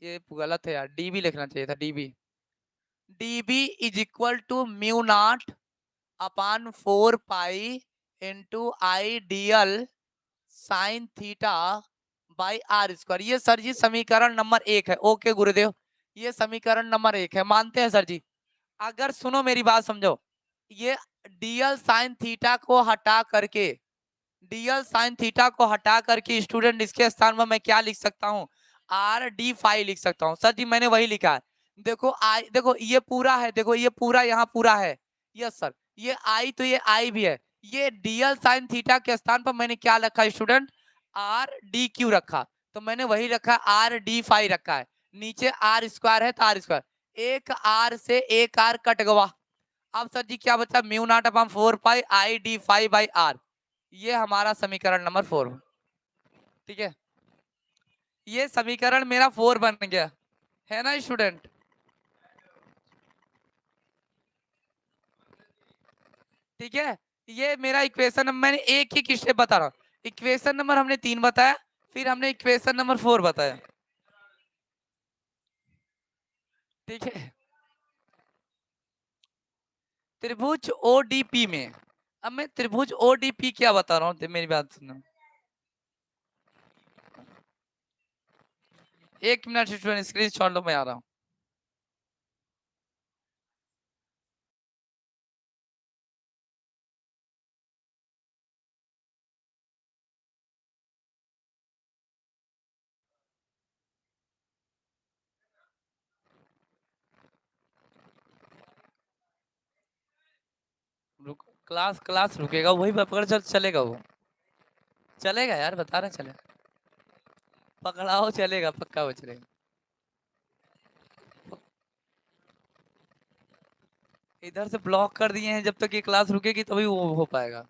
ये गलत है यार, डीबी लिखना चाहिए था, DB. DB is equal to mu not upon 4 pi into I DL sine theta by are square. ये सर जी समीकरण नंबर 1 है। ओके गुरुदेव, ये समीकरण नंबर 1 है, मानते हैं सर जी। अगर सुनो मेरी बात समझो, ये डीएल साइन थीटा को हटा करके, डीएल साइन थीटा को हटा करके स्टूडेंट इसके स्थान में मैं क्या लिख सकता हूँ? आर डी फाइव लिख सकता हूँ। सर जी मैंने वही लिखा है। देखो आई, देखो ये पूरा है, देखो ये पूरा यहाँ पूरा है। यस सर, ये आई तो ये आई भी है। ये डीएल साइन थीटा के स्थान पर मैंने क्या रखा स्टूडेंट? आर डी क्यू रखा, तो मैंने वही रखा आर डी फाइव रखा है। नीचे आर स्क्वायर है तो आर स्क्वायर, एक आर से एक आर कट गवा। अब सर जी क्या बचा? Mu not upon 4 pi I D phi by R. ये हमारा समीकरण नंबर 4, ठीक है, ये समीकरण मेरा 4 बन गया है ना स्टूडेंट? ठीक है, ये मेरा इक्वेशन नंबर, मैंने एक ही स्टेप बता रहा हूँ। इक्वेशन नंबर हमने 3 बताया, फिर हमने इक्वेशन नंबर 4 बताया, ठीक है। त्रिभुज ओडीपी में, अब मैं त्रिभुज ओडीपी क्या बता रहा हूँ, मेरी बात सुनो। एक मिनट स्टूडेंट, स्क्रीन शॉट लो, मैं आ रहा हूँ। रुक, क्लास क्लास रुकेगा, वही पकड़ चल चलेगा, वो चलेगा यार, बता रहे चले। पकड़ाओ चलेगा, पक्का वो चलेगा। इधर से ब्लॉक कर दिए हैं, जब तक ये क्लास रुकेगी तभी वो हो पाएगा।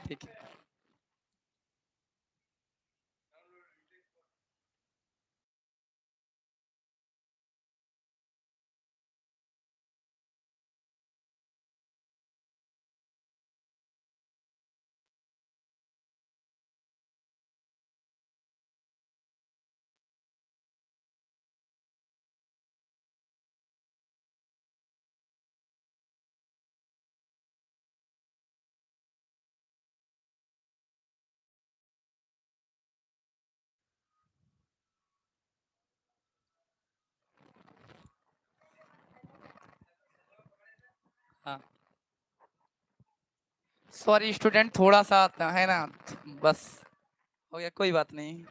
ठीक है। हाँ सॉरी स्टूडेंट, थोड़ा सा है ना, बस हो गया, कोई बात नहीं।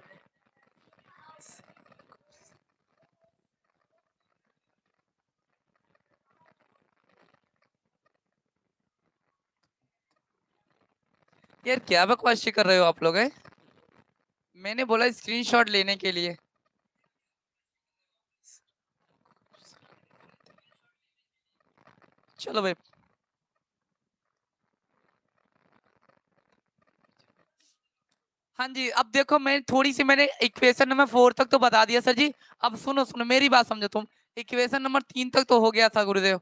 यार क्या बकवासी कर रहे हो आप लोग है? मैंने बोला स्क्रीनशॉट लेने के लिए। चलो भाई, हाँ जी, अब देखो मैं थोड़ी सी, मैंने इक्वेशन नंबर 4 तक तो बता दिया सर जी। अब सुनो सुनो मेरी बात समझो तुम। इक्वेशन नंबर 3 तक तो हो गया था गुरुदेव।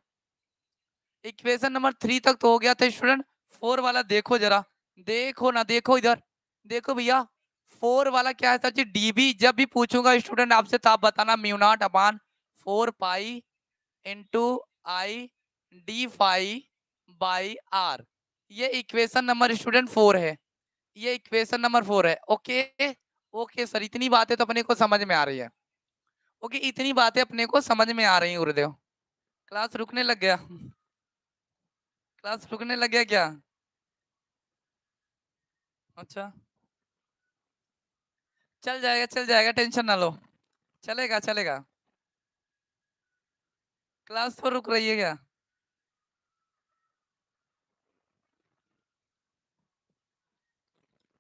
इक्वेशन नंबर 3 तक तो हो गया था स्टूडेंट। 4 वाला देखो जरा, देखो ना, देखो इधर, देखो भैया। 4 वाला क्या है सर जी? डीबी जब भी पूछूंगा स्टूडेंट आपसे तो आप बताना mu not upon 4 pi into I D phi by R. ये इक्वेशन नंबर स्टूडेंट 4 है। ये इक्वेशन नंबर 4 है। ओके, ओके सर, इतनी बातें तो अपने को समझ में आ रही है। ओके, इतनी बातें अपने को समझ में आ रही है गुरुदेव। क्लास रुकने लग गया? क्लास रुकने लग गया क्या? अच्छा, चल जाएगा चल जाएगा, टेंशन ना लो, चलेगा चलेगा। क्लास तो रुक रही है क्या?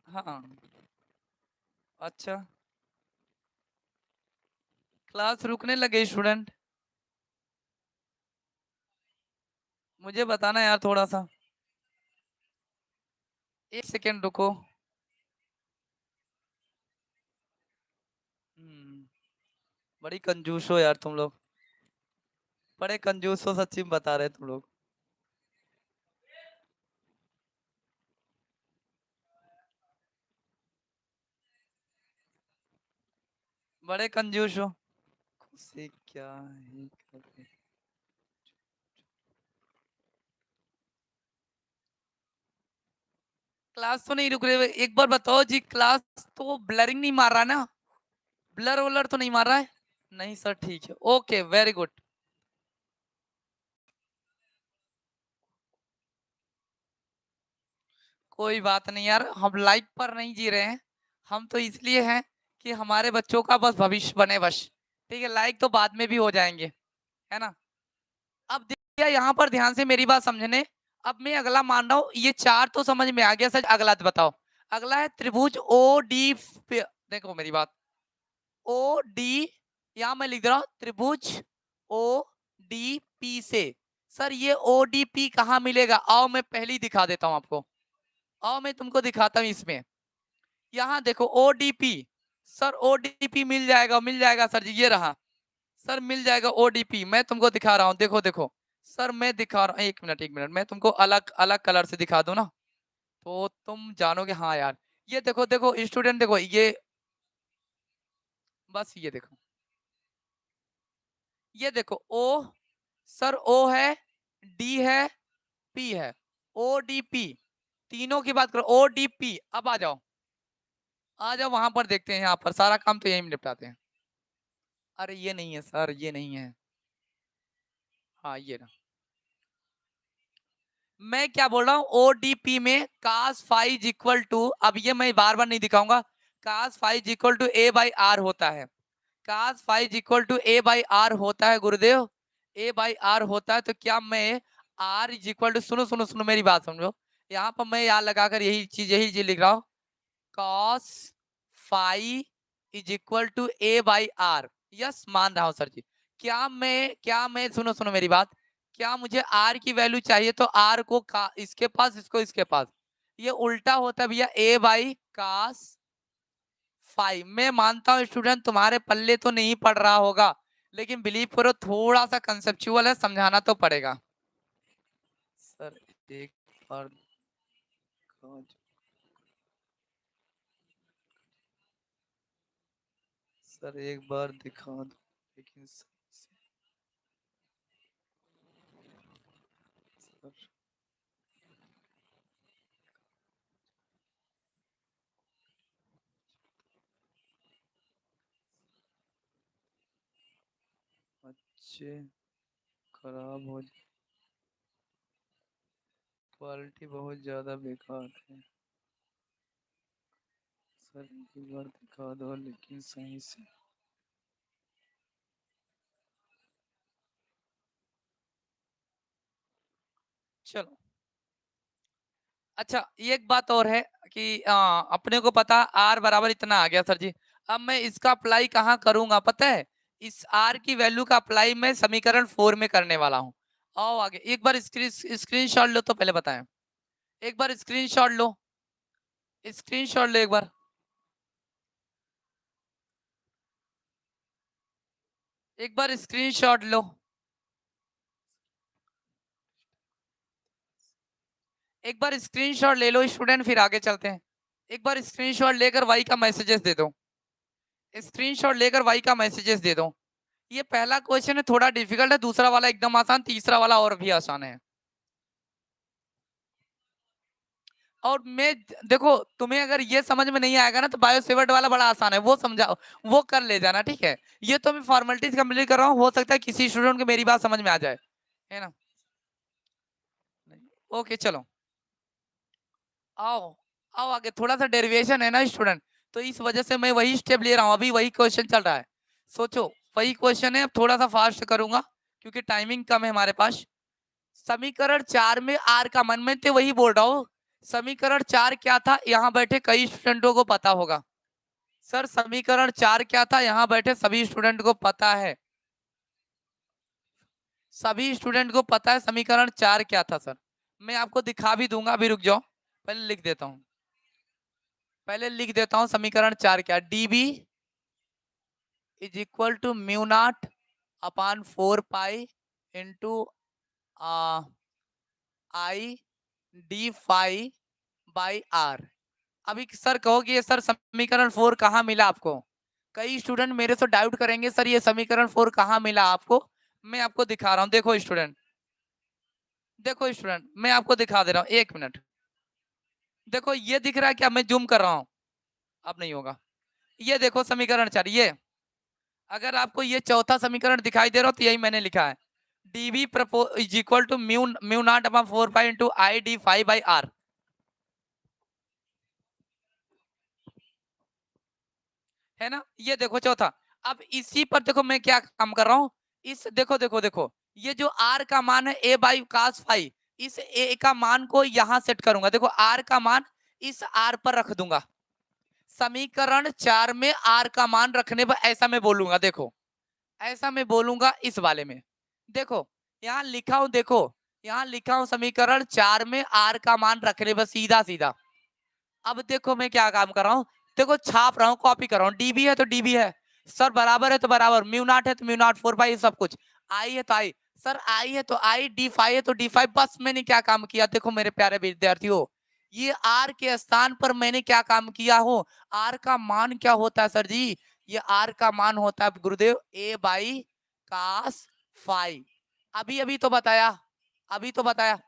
हाँ, अच्छा, क्लास रुकने लगे स्टूडेंट? मुझे बताना यार थोड़ा सा। एक सेकेंड रुको। बड़ी कंजूस हो यार तुम लोग, बड़े कंजूस हो, सच्ची में बता रहे तुम लोग, बड़े कंजूस हो। खुशी क्या ही करे। क्लास तो नहीं रुक रही, एक बार बताओ जी, क्लास तो ब्लरिंग नहीं मार रहा ना? ब्लर वलर तो नहीं मार रहा है? नहीं सर, ठीक है, ओके वेरी गुड। कोई बात नहीं यार, हम लाइफ पर नहीं जी रहे हैं। हम तो इसलिए हैं कि हमारे बच्चों का बस भविष्य बने बस। ठीक है, लाइक तो बाद में भी हो जाएंगे, है ना? अब देखिए यहाँ पर ध्यान से मेरी बात समझने। अब मैं अगला मान रहा हूँ, ये 4 तो समझ में आ गया सर, अगला तो बताओ। अगला है त्रिभुज ओ डी। देखो मेरी बात, ओ डी, यहाँ मैं लिख रहा हूँ त्रिभुज ओ डी पी से। सर ये ओ डी पी कहाँ मिलेगा? आओ मैं पहले ही दिखा देता हूँ आपको। आओ मैं तुमको दिखाता हूँ इसमें। यहाँ देखो ओडीपी। सर ओडीपी मिल जाएगा, मिल जाएगा सर जी, ये रहा। सर मिल जाएगा ओडीपी, मैं तुमको दिखा रहा हूँ, देखो देखो। सर मैं दिखा रहा हूँ, एक मिनट एक मिनट, मैं तुमको अलग अलग कलर से दिखा दूं ना, तो तुम जानोगे हाँ यार। ये देखो देखो स्टूडेंट, देखो ये, बस ये देखो, ये देखो ओ। सर ओ है, डी है, पी है, ओडीपी। तीनों की बात करो, ओडीपी। अब आ जाओ, आ जाओ वहां पर देखते हैं, यहाँ पर सारा काम तो यही में निपटाते हैं। अरे ये नहीं है सर, ये नहीं है। हाँ ये ना, मैं क्या बोल रहा हूँ, ओडीपी में कास फाइज इक्वल टू, अब ये मैं बार बार नहीं दिखाऊंगा, cos phi equal to a by are होता है। Cos phi equal to a by are होता है गुरुदेव। ए बाई आर होता है, तो क्या मैं आर इज इक्वल टू, सुनो सुनो सुनो मेरी बात समझो, यहाँ पर मैं याद लगाकर यही चीज लिख रहा हूँ, cos phi is equal to a by R. Yes, मान रहा हूँ सर जी। क्या मैं सुनो सुनो मेरी बात, क्या मुझे r की वैल्यू चाहिए तो r को इसके पास, इसको इसके पास, ये उल्टा होता है भैया, a बाई cos phi। मैं मानता हूँ स्टूडेंट तुम्हारे पल्ले तो नहीं पड़ रहा होगा, लेकिन बिलीव करो थोड़ा सा कंसेप्चुअल है, समझाना तो पड़ेगा सर। एक बार सर एक बार दिखा दो, लेकिन सर अच्छे खराब हो, क्वालिटी बहुत ज्यादा बेकार है सर। एक बार दिखा दो लेकिन सही से। चलो अच्छा, एक बात और है कि अपने को पता r बराबर इतना आ गया सर जी। अब मैं इसका अप्लाई कहाँ करूंगा पता है, इस r की वैल्यू का अप्लाई मैं समीकरण 4 में करने वाला हूँ। आओ आगे, एक बार स्क्रीनशॉट लो तो पहले बताएं, एक बार स्क्रीनशॉट लो, स्क्रीनशॉट लो एक बार, एक बार स्क्रीनशॉट लो, एक बार स्क्रीनशॉट ले लो स्टूडेंट, फिर आगे चलते हैं। एक बार स्क्रीनशॉट लेकर वाई का मैसेजेस दे दो, स्क्रीनशॉट लेकर वाई का मैसेजेस दे दो। ये पहला क्वेश्चन है थोड़ा डिफिकल्ट है, दूसरा वाला एकदम आसान, तीसरा वाला और भी आसान है। और मैं देखो, तुम्हें अगर ये समझ में नहीं आएगा ना तो बायोसेवर्ट वाला बड़ा आसान है, वो समझाओ, वो कर ले जाना, ठीक है। ये तो मैं फॉर्मेलिटीज कंप्लीट कर रहा हूँ, हो सकता है किसी स्टूडेंट को मेरी बात समझ में आ जाए, है ना। ओके चलो, आओ आओ आगे, थोड़ा सा डेरिवेशन है ना स्टूडेंट, तो इस वजह से मैं वही स्टेप ले रहा हूँ, अभी वही क्वेश्चन चल रहा है। सोचो वही क्वेश्चन है, अब थोड़ा सा फास्ट करूंगा क्योंकि टाइमिंग कम है हमारे पास। समीकरण 4 में आर का मान, मैं तो वही बोल रहा हूँ। समीकरण 4 क्या था, यहाँ बैठे कई स्टूडेंटों को पता होगा। सर समीकरण 4 क्या था, यहाँ बैठे सभी स्टूडेंट को पता है, सभी स्टूडेंट को पता है समीकरण 4 क्या था सर। मैं आपको दिखा भी दूंगा, अभी रुक जाओ, पहले लिख देता हूँ, पहले लिख देता हूँ समीकरण 4 क्या, DB is equal to mu not upon 4 pi into I D phi by R. अभी सर कहोगे ये सर समीकरण 4 कहाँ मिला आपको, कई स्टूडेंट मेरे से डाउट करेंगे सर ये समीकरण 4 कहाँ मिला आपको। मैं आपको दिखा रहा हूँ, देखो स्टूडेंट, देखो स्टूडेंट मैं आपको दिखा दे रहा हूँ, एक मिनट। देखो ये दिख रहा है क्या, मैं जूम कर रहा हूँ, अब नहीं होगा। ये देखो समीकरण 4, ये अगर आपको ये चौथा समीकरण दिखाई दे रहा हो तो यही मैंने लिखा है, DB is equal to mu mu not upon 4 pi into I D phi by R, है ना। ये देखो चौथा। अब इसी पर देखो मैं क्या काम कर रहा हूँ, इस देखो देखो देखो, ये जो आर का मान है ए बाई कास फाई, इस ए का मान को यहां सेट करूंगा, देखो आर का मान इस आर पर रख दूंगा। समीकरण 4 में आर का मान रखने पर ऐसा मैं बोलूंगा, देखो ऐसा मैं बोलूंगा इस वाले में, देखो यहाँ लिखा हूं, देखो यहाँ लिखा हूं समीकरण 4 में आर का मान रखने पर, सीधा सीधा। अब देखो मैं क्या काम कर रहा हूँ, देखो छाप रहा हूँ, कॉपी कर रहा हूँ, डीबी है तो डीबी है सर, बराबर है तो बराबर, म्यू नॉट है तो म्यू नॉट 4 पाई सब कुछ, आई है तो आई, सर आई है तो आई, डी फाइव है तो डी फाइव। बस मैंने क्या काम किया, देखो मेरे प्यारे विद्यार्थियों, ये आर के स्थान पर मैंने क्या काम किया हो, आर का मान क्या होता है सर जी, ये आर का मान होता है गुरुदेव ए बाई कास फाई। अभी अभी तो बताया, अभी तो बताया,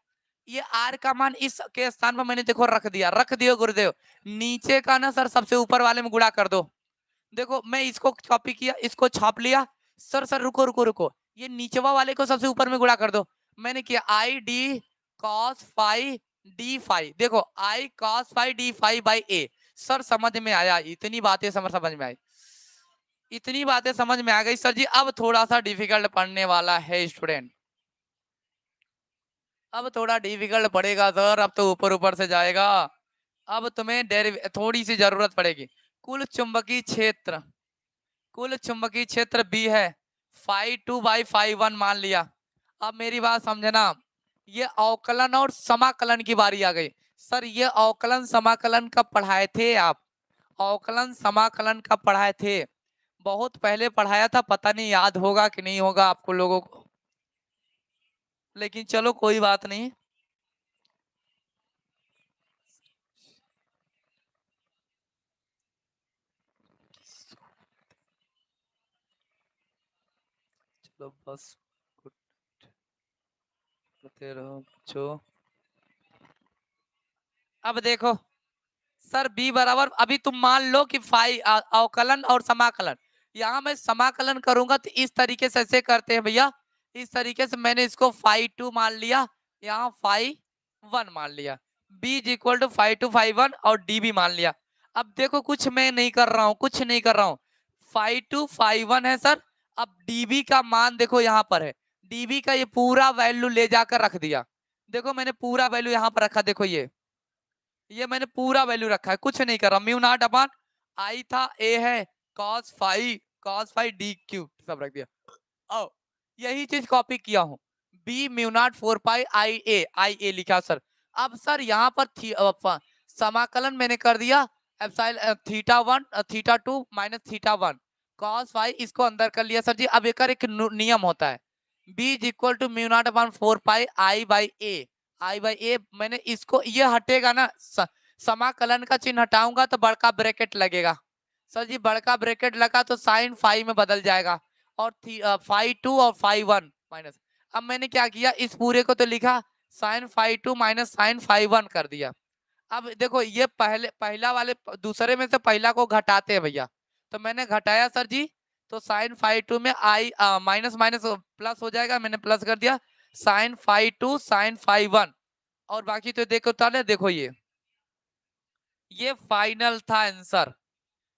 ये आर का मान इस के स्थान पर मैंने देखो रख दिया गुरुदेव। नीचे का ना सर सबसे ऊपर वाले में गुणा कर दो, देखो मैं इसको कॉपी किया, इसको छाप लिया। सर सर रुको रुको रुको, ये नीचवा वाले को सबसे ऊपर में गुणा कर दो, मैंने किया I d cos phi d phi, देखो I cos phi d phi by A. Sir समझ में आया, इतनी बातें समझ में आई, इतनी बातें समझ में आ गई सर जी। अब थोड़ा सा डिफिकल्ट पढ़ने वाला है स्टूडेंट, अब थोड़ा डिफिकल्ट पड़ेगा सर, अब तो ऊपर ऊपर से जाएगा। अब तुम्हें थोड़ी सी जरूरत पड़ेगी। कुल चुंबकीय क्षेत्र, कुल चुंबकीय क्षेत्र बी है, five two by five one मान लिया। अब मेरी बात समझना, ये अवकलन और समाकलन की बारी आ गई। सर ये अवकलन समाकलन कब पढ़ाए थे आप? अवकलन समाकलन कब पढ़ाए थे? बहुत पहले पढ़ाया था, पता नहीं याद होगा कि नहीं होगा आपको लोगों को, लेकिन चलो कोई बात नहीं। चलो बस करते रहो बच्चों। अब देखो सर बी बराबर, अभी तुम मान लो कि अवकलन और समाकलन, यहाँ मैं समाकलन करूंगा तो इस तरीके से ऐसे करते हैं भैया, इस तरीके से मैंने इसको फाइव टू मान लिया, यहाँ फाइव वन मान लिया, B is equal to phi two phi one और डी भी मान लिया। अब देखो कुछ मैं नहीं कर रहा हूँ, कुछ नहीं कर रहा हूँ, फाइव टू फाइव वन है सर। अब डीबी का मान देखो यहाँ पर है, डीबी का ये पूरा वैल्यू ले जाकर रख दिया। देखो मैंने पूरा वैल्यू यहाँ पर रखा, देखो ये मैंने पूरा वैल्यू रखा है, कुछ नहीं कर रहा। म्यू नॉट अपॉन आई था, ए है cos फाइव डी क्यूब सब रख दिया। ओ यही चीज कॉपी किया हूँ, बी म्यू नॉट 4 पाई आई ए लिखा सर। अब सर यहाँ पर समाकलन मैंने कर दिया, epsilon theta one theta two minus theta one cos five, इसको अंदर कर लिया सर जी। अब एक नियम होता है, B is equal to mu not upon 4 pi I by A, मैंने इसको, ये हटेगा ना, समाकलन का चिन्ह हटाऊंगा तो बड़का ब्रैकेट लगेगा सर जी, बड़का ब्रैकेट लगा तो साइन फाइव में बदल जाएगा, और फाइव टू और फाइव वन माइनस। अब मैंने क्या किया, इस पूरे को तो लिखा sine five two minus sine five one कर दिया। अब देखो ये पहला वाले दूसरे में से पहला को घटाते हैं भैया, तो मैंने घटाया सर जी, तो साइन फाइव टू में आई माइनस माइनस प्लस हो जाएगा, मैंने प्लस कर दिया, sine five two sine five one, और बाकी तो देखो ताले, देखो ये फाइनल था आंसर,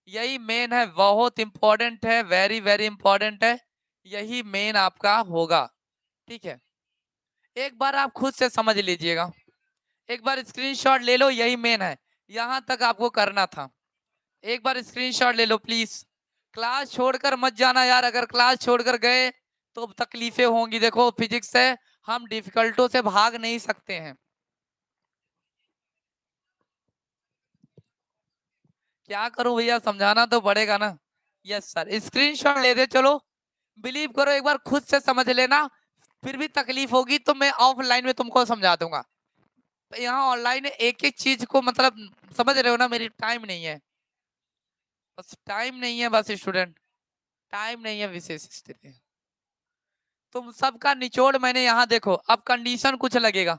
यही मेन है, बहुत इंपॉर्टेंट है, वेरी वेरी इंपॉर्टेंट है, यही मेन आपका होगा। ठीक है, एक बार आप खुद से समझ लीजिएगा, एक बार स्क्रीनशॉट ले लो, यही मेन है, यहां तक आपको करना था। एक बार स्क्रीनशॉट ले लो प्लीज, क्लास छोड़कर मत जाना यार, अगर क्लास छोड़कर गए तो तकलीफें होंगी। देखो फिजिक्स है, हम डिफिकल्टों से भाग नहीं सकते हैं। क्या करूं भैया, समझाना तो पड़ेगा ना। यस सर, स्क्रीनशॉट ले दे, चलो बिलीव करो, एक बार खुद से समझ लेना, फिर भी तकलीफ होगी तो मैं ऑफलाइन में तुमको समझा दूंगा। यहाँ ऑनलाइन एक एक चीज को, मतलब समझ रहे हो ना, मेरी टाइम नहीं है, बस टाइम नहीं है, बस स्टूडेंट टाइम नहीं है, विशेष स्थिति। तुम सबका निचोड़ मैंने यहाँ देखो, अब कंडीशन कुछ लगेगा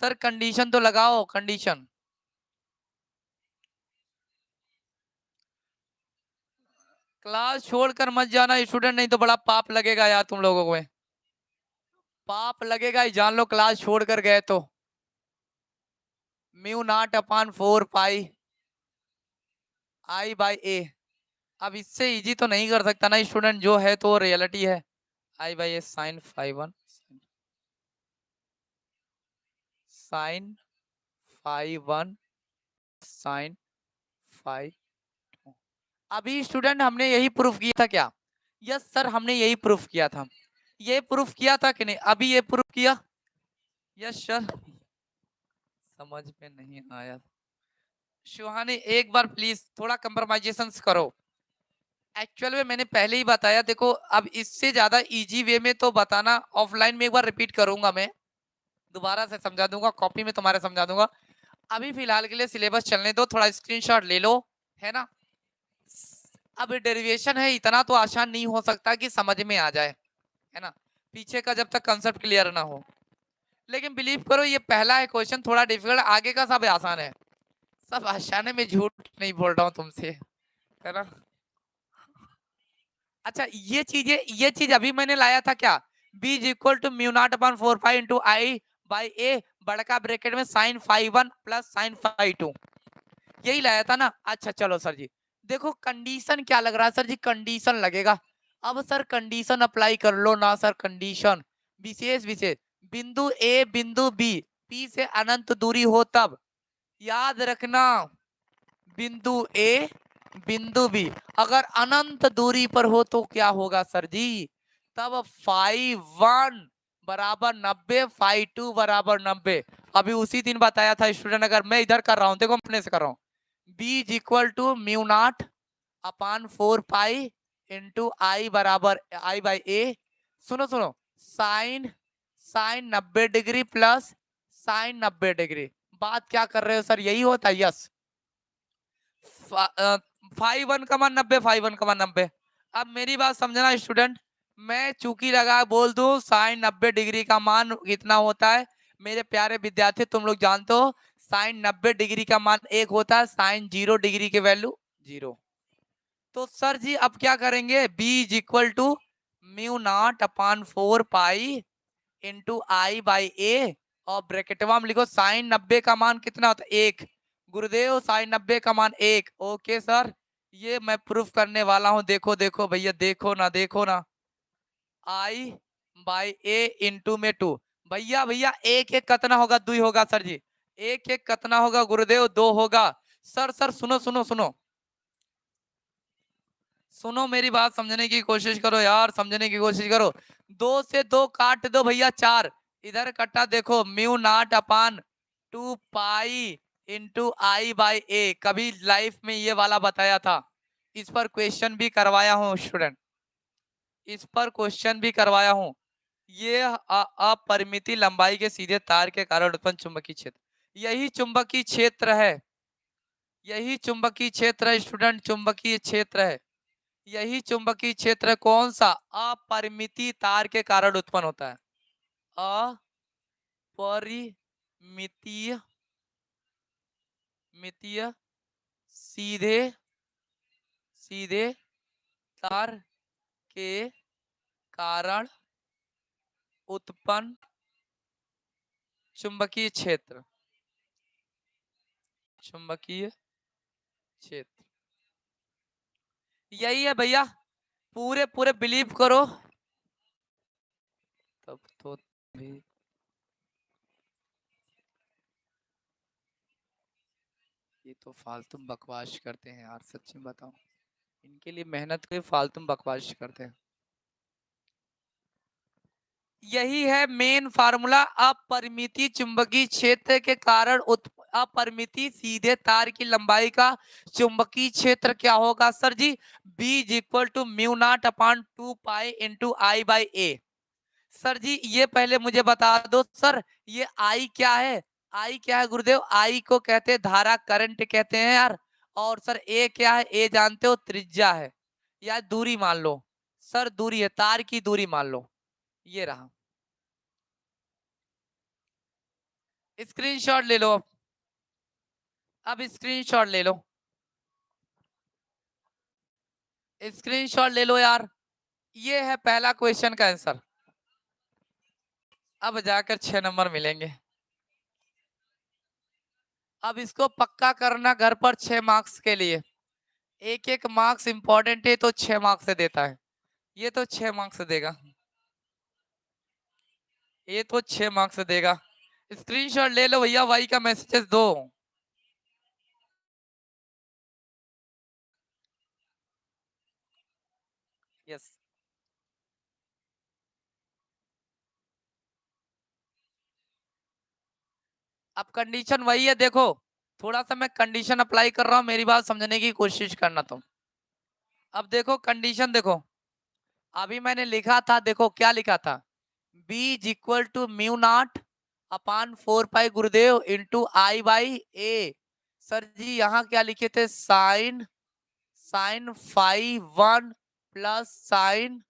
सर, कंडीशन तो लगाओ, कंडीशन। क्लास छोड़कर मत जाना स्टूडेंट, नहीं तो बड़ा पाप लगेगा यार तुम लोगों को, पाप लगेगा ही, जान लो क्लास छोड़कर गए तो। Mu not upon 4 pi I by A, अब इससे इजी तो नहीं कर सकता ना स्टूडेंट, जो है तो रियलिटी है, I by A sine five one, sine five one sine five. अभी स्टूडेंट हमने यही प्रूफ किया था क्या? यस सर, हमने यही प्रूफ किया था, ये प्रूफ किया था कि नहीं, अभी ये प्रूफ किया। यस सर, समझ में नहीं आया सुहानी, एक बार प्लीज थोड़ा कंप्रोमाइजेशन करो। एक्चुअल में मैंने पहले ही बताया, देखो अब इससे ज्यादा इजी वे में तो बताना ऑफलाइन में, एक बार रिपीट करूंगा, मैं दोबारा से समझा दूंगा, कॉपी में तुम्हारे समझा दूंगा। अभी फिलहाल के लिए सिलेबस चलने दो, थोड़ा स्क्रीनशॉट ले लो, है ना। अब डेरिवेशन है, इतना तो आसान नहीं हो सकता कि समझ में आ जाए, है ना, पीछे का जब तक कंसेप्ट क्लियर ना हो। लेकिन बिलीव करो ये पहला है क्वेश्चन थोड़ा डिफिकल्ट, आगे का सब आसान है, सब आसान है, मैं झूठ नहीं बोल रहा हूँ तुमसे, है ना। अच्छा ये चीज अभी मैंने लाया था क्या, b is equal to mu not upon 4 pi into I by A, बड़का ब्रैकेट में sine five one plus sine five two, यही लाया था ना। अच्छा चलो सर जी, देखो कंडीशन क्या लग रहा है सर जी, कंडीशन लगेगा। अब सर कंडीशन अप्लाई कर लो ना सर, कंडीशन विशेष विशेष बिंदु ए बिंदु बी, पी से अनंत दूरी हो तब याद रखना बिंदु ए बिंदु बी अगर अनंत दूरी पर हो तो क्या होगा सर जी, तब φ1 बराबर 90, φ2 बराबर 90। अभी उसी दिन बताया था स्टूडेंट, अगर मैं इधर कर रहा हूं, देखो अपने से कर रहा हूं, b is equal to mu not upon 4 pi into I बराबर आई बाई ए। सुनो सुनो, sine sine 90 degree plus sine 90 degree, बात क्या कर रहे हो सर, यही होता है, यस। φ1 का मान 90, φ1 का मान 90। अब मेरी बात समझना स्टूडेंट, मैं चूंकि लगा बोल दूं साइन 90 डिग्री का मान कितना होता है, मेरे प्यारे विद्यार्थी तुम लोग जानते हो साइन 90 डिग्री का मान 1 होता है, साइन 0 डिग्री के वैल्यू 0। तो सर जी अब क्या करेंगे, b is equal to mu not upon 4 pi into I by A, और ब्रैकेटवा में लिखो साइन 90 का मान कितना होता है 1। गुरुदेव साइन 90 का मान 1, ओके सर, ये मैं प्रूफ करने वाला हूं, देखो देखो भैया, देखो ना देखो ना, आई बाई ए इंटू में 2। भैया भैया एक एक कितना होगा, 2 होगा सर जी, एक एक कितना होगा गुरुदेव, 2 होगा। सर सर सुनो सुनो सुनो सुनो, मेरी बात समझने की कोशिश करो यार, समझने की कोशिश करो। 2 से 2 काट दो भैया 4, इधर कटा देखो mu not upon 2 pi into I by A, कभी लाइफ में ये वाला बताया था, इस पर क्वेश्चन भी करवाया हूँ स्टूडेंट, इस पर क्वेश्चन भी करवाया हूँ। ये अपरिमिति लंबाई के सीधे तार के कारण उत्पन्न चुंबकीय क्षेत्र, यही चुंबकीय क्षेत्र है, यही चुंबकीय क्षेत्र है स्टूडेंट, चुंबकीय क्षेत्र है, यही चुंबकीय क्षेत्र कौन सा, अपरिमिति तार के कारण उत्पन्न होता है, अपरिमितीय मितीय सीधे सीधे तार के कारण उत्पन्न चुंबकीय क्षेत्र, चुंबकीय क्षेत्र यही है भैया, पूरे पूरे बिलीव करो तब तो भी। ये तो फालतू बकवास करते हैं यार, सच्ची बताओ, इनके लिए मेहनत के फालतू बकवास करते हैं। यही है मेन फार्मूला, अपरिमिति चुंबकीय क्षेत्र के कारण अपरिमिति सीधे तार की लंबाई का चुंबकीय क्षेत्र क्या होगा sir ji, B is equal to mu not upon 2 pi into I by A. Sir ji ये पहले मुझे बता दो सर, ये आई क्या है, आई क्या है गुरुदेव, आई को कहते हैं धारा, करंट कहते हैं यार। और सर ए क्या है, ए जानते हो त्रिज्या है, या दूरी मान लो सर, दूरी है, तार की दूरी मान लो, ये रहा। स्क्रीनशॉट ले लो, अब स्क्रीनशॉट ले लो, स्क्रीनशॉट ले लो यार, ये है पहला क्वेश्चन का आंसर। अब जाकर 6 नंबर मिलेंगे, अब इसको पक्का करना घर पर 6 मार्क्स के लिए, एक एक मार्क्स इंपॉर्टेंट है तो 6 मार्क्स से देता है, ये तो 6 मार्क्स से देगा, ये तो 6 मार्क्स से देगा। स्क्रीनशॉट ले लो भैया, वाई का मैसेजेस दो। यस, अब कंडीशन वही है, देखो थोड़ा सा मैं कंडीशन अप्लाई कर रहा हूं, मेरी बात समझने की कोशिश करना तुम। अब देखो कंडीशन देखो, अभी मैंने लिखा था, देखो क्या लिखा था, b is equal to mu not upon 4 pi गुरुदेव into I by A. Sir ji यहाँ क्या लिखे थे, साइन साइन φ1 प्लस साइन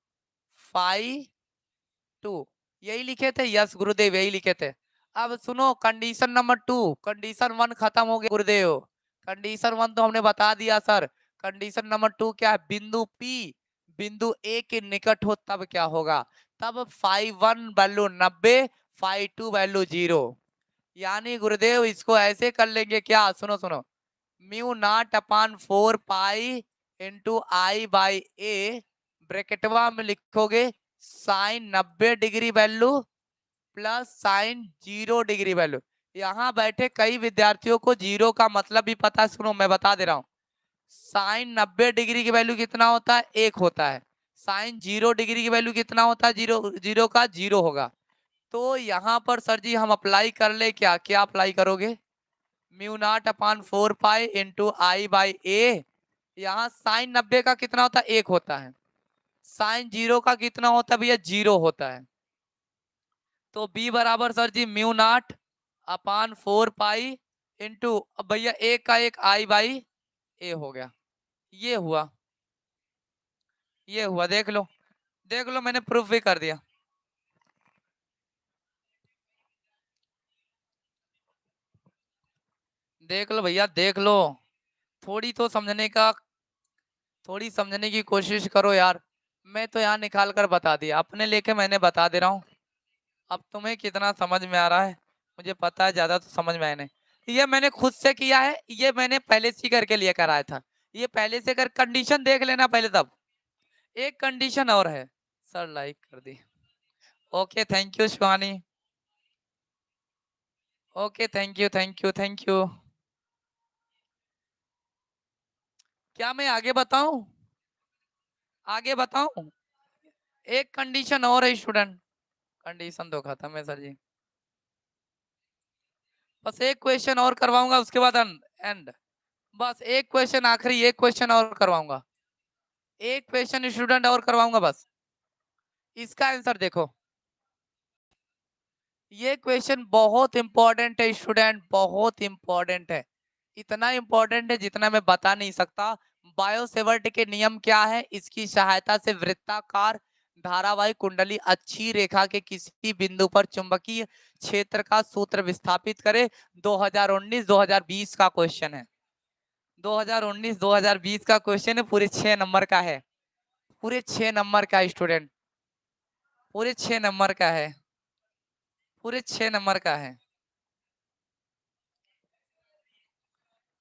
φ2, यही लिखे थे, यस गुरुदेव यही लिखे थे। अब सुनो कंडीशन नंबर 2, कंडीशन 1 खत्म हो गया गुरुदेव, कंडीशन 1 तो हमने बता दिया सर, कंडीशन नंबर 2 क्या है, बिंदु P बिंदु A के निकट हो तब क्या होगा, तब φ1 वैल्यू 90, φ2 वैल्यू 0। यानी गुरुदेव इसको ऐसे कर लेंगे क्या, सुनो सुनो, mu not upon 4 pi into I by A, ब्रैकेटवा में लिखोगे sine 90 degree value plus sine 0 degree value. यहाँ बैठे कई विद्यार्थियों को 0 का मतलब भी पता है। सुनो मैं बता दे रहा हूँ, साइन 90 डिग्री की वैल्यू कितना होता है? 1 होता है। साइन 0 डिग्री की वैल्यू कितना होता है? 0 का 0 होगा। तो यहाँ पर सर जी हम अप्लाई कर ले, क्या क्या अप्लाई करोगे? Mu not upon 4 pi into I by A. यहाँ साइन 90 का कितना होता है? 1 होता है। साइन 0 का कितना होता है भैया? 0 होता है। तो बी बराबर sir G mu naught upon 4 pi into, अब भैया एक का एक आई बाई ए हो गया। ये हुआ, ये हुआ, देख लो, देख लो, मैंने प्रूफ भी कर दिया। देख लो भैया, देख लो, थोड़ी तो समझने का, थोड़ी समझने की कोशिश करो यार। मैं तो यहाँ निकाल कर बता दिया, अपने लेके मैंने बता दे रहा हूँ। अब तुम्हें कितना समझ में आ रहा है मुझे पता है, ज्यादा तो समझ में आया नहीं। ये मैंने खुद से किया है, ये मैंने पहले से करके लिए कराया था। ये पहले से कर, कंडीशन देख लेना पहले, तब एक कंडीशन और है। सर लाइक कर दी। Okay thank you Shivani. Okay thank you thank you thank you. क्या मैं आगे बताऊं? आगे बताऊं? एक कंडीशन और है स्टूडेंट। कंडीशन तो खत्म है सर जी, बस एक क्वेश्चन और करवाऊंगा उसके बाद एंड। बस एक क्वेश्चन, आखिरी एक क्वेश्चन और करवाऊंगा, एक क्वेश्चन स्टूडेंट और करवाऊंगा बस। इसका आंसर देखो, ये क्वेश्चन बहुत इंपॉर्टेंट है स्टूडेंट, बहुत इंपॉर्टेंट है। इतना इंपॉर्टेंट है जितना मैं बता नहीं सकता। बायोसेवर्ट के नियम क्या है? इसकी सहायता से वृत्ताकार धारावाहिक कुंडली अच्छी रेखा के किसी बिंदु पर चुंबकीय क्षेत्र का सूत्र विस्थापित करे। 2019-2020 का क्वेश्चन है। 2019-2020 का क्वेश्चन है, पूरे 6 नंबर का है। पूरे 6 नंबर का स्टूडेंट, पूरे 6 नंबर का है, पूरे 6 नंबर का है।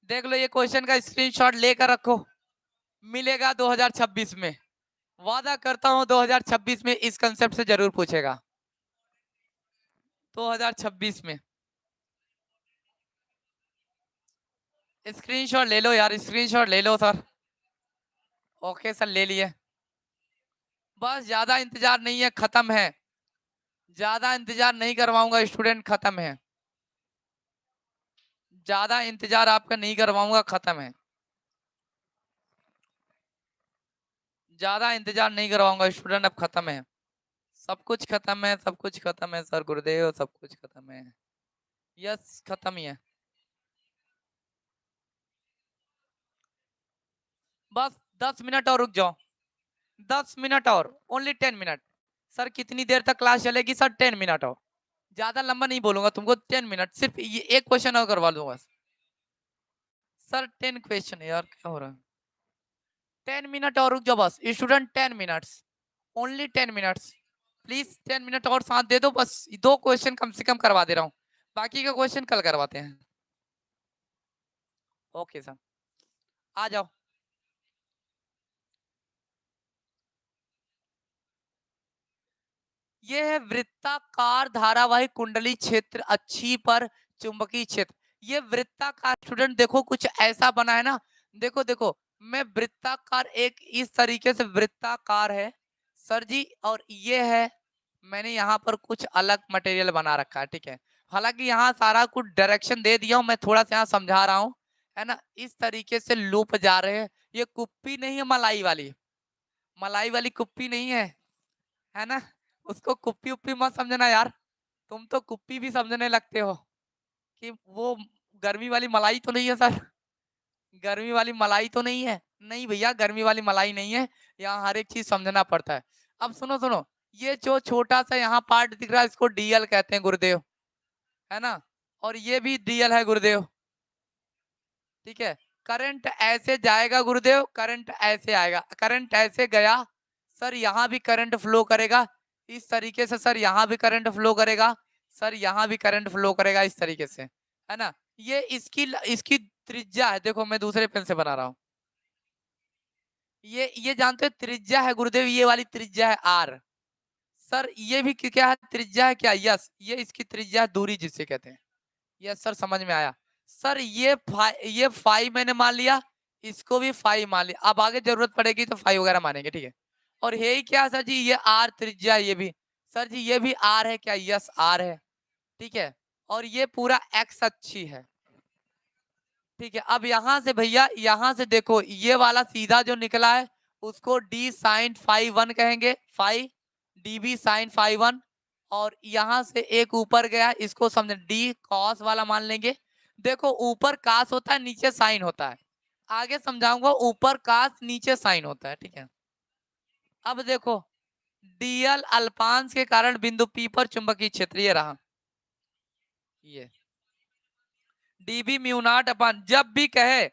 देख लो, ये क्वेश्चन का स्क्रीनशॉट लेकर रखो, मिलेगा 2026 में। वादा करता हूं 2026 में इस कंसेप्ट से जरूर पूछेगा। 2026 में स्क्रीनशॉट ले लो यार, स्क्रीनशॉट ले लो सर। ओके सर, ले लिए। बस ज्यादा इंतजार नहीं है, खत्म है। ज्यादा इंतजार नहीं करवाऊंगा स्टूडेंट, खत्म है। ज्यादा इंतजार आपका नहीं करवाऊंगा, खत्म है। ज्यादा इंतजार नहीं करवाऊंगा स्टूडेंट, अब खत्म है। सब कुछ खत्म है, सब कुछ खत्म है सर गुरुदेव, सब कुछ खत्म है। यस, खत्म ही है। बस 10 मिनट और रुक जाओ, 10 मिनट और, ओनली 10 मिनट। सर कितनी देर तक क्लास चलेगी? सर 10 मिनट और, ज्यादा लंबा नहीं बोलूंगा तुमको, 10 मिनट सिर्फ, ये एक क्वेश्चन और करवा दूंगा सर। 10 क्वेश्चन यार, क्या हो रहा है? 10 मिनट और रुक जाओ बस student, 10 minutes, only 10 minutes. Please 10 minute और साथ दे दो बस, 2 क्वेश्चन कम से कम करवा दे रहा हूँ, बाकी का क्वेश्चन कल करवाते हैं। ओके सर, आ जाओ। ये है वृत्ताकार धारावाहिक कुंडली क्षेत्र अच्छी पर चुंबकीय क्षेत्र। ये वृत्ताकार स्टूडेंट देखो कुछ ऐसा बना है ना, देखो देखो, मैं वृत्ताकार, एक इस तरीके से वृत्ताकार है सर जी, और ये है, मैंने यहाँ पर कुछ अलग मटेरियल बना रखा है, ठीक है। हालांकि यहाँ सारा कुछ डायरेक्शन दे दिया हूँ, मैं थोड़ा सा यहाँ समझा रहा हूँ, है ना। इस तरीके से लूप जा रहे हैं। ये कुप्पी नहीं है, मलाई वाली, मलाई वाली कुप्पी नहीं है ना। उसको कुप्पी उप्पी मत समझना यार, तुम तो कुप्पी भी समझने लगते हो कि वो गर्मी वाली मलाई तो नहीं है सर, गर्मी वाली मलाई तो नहीं है। नहीं भैया, गर्मी वाली मलाई नहीं है, यहाँ हर एक चीज समझना पड़ता है। अब सुनो सुनो, ये जो छोटा सा यहाँ पार्ट दिख रहा है, इसको डीएल कहते हैं गुरुदेव, है ना। और ये भी डीएल है गुरुदेव, ठीक है। करंट ऐसे जाएगा गुरुदेव, करंट ऐसे आएगा, करंट ऐसे गया सर, यहाँ भी करंट फ्लो करेगा इस तरीके से सर, यहाँ भी करंट फ्लो करेगा सर, यहाँ भी करंट फ्लो करेगा इस तरीके से, है ना। ये इसकी इसकी त्रिज्या है, देखो मैं दूसरे पेन से बना रहा हूँ। ये जानते हो त्रिज्या है गुरुदेव, ये वाली त्रिज्या है आर। सर ये भी क्या है, त्रिज्या है क्या? यस, ये इसकी त्रिज्या है, दूरी जिसे कहते हैं। यस सर, समझ में आया। सर ये फाई मैंने मान लिया, इसको भी फाई मान लिया। अब आगे जरूरत पड़ेगी तो फाई वगैरह मानेंगे, ठीक है। और ये ही क्या सर जी, ये आर त्रिज्या, ये भी सर जी ये भी आर है क्या? यस आर है, ठीक है। और ये पूरा एक्स अच्छी है, ठीक है। अब यहाँ से भैया, यहाँ से देखो ये वाला सीधा जो निकला है उसको डी साइन फाई वन कहेंगे, phi D B sine phi one. और यहाँ से एक ऊपर गया, इसको समझे डी कॉस वाला मान लेंगे। देखो ऊपर कास होता है, नीचे साइन होता है, आगे समझाऊंगा। ऊपर कास नीचे साइन होता है, ठीक है। अब देखो डीएल अल्पांश के कारण बिंदु पी पर चुंबकीय क्षेत्र ये रहा, ये डीबी म्यू नॉट अपन जब भी कहे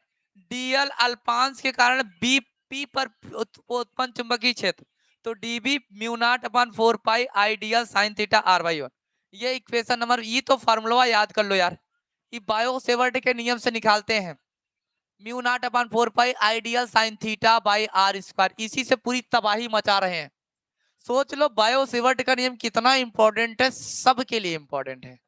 डीएल अल्पांश के कारण बी पी पर उत्पन्न चुंबकीय क्षेत्र, तो DB mu naught upon 4 pi ideal sine theta R by one. ये इक्वेशन नंबर, ये तो फार्मूला याद कर लो यार, ये बायो सेवर्ट के नियम से निकालते हैं। Mu naught upon 4 pi ideal sine theta by are square, इसी से पूरी तबाही मचा रहे हैं। सोच लो बायो सेवर्ट का नियम कितना इंपॉर्टेंट है, सबके लिए इंपॉर्टेंट है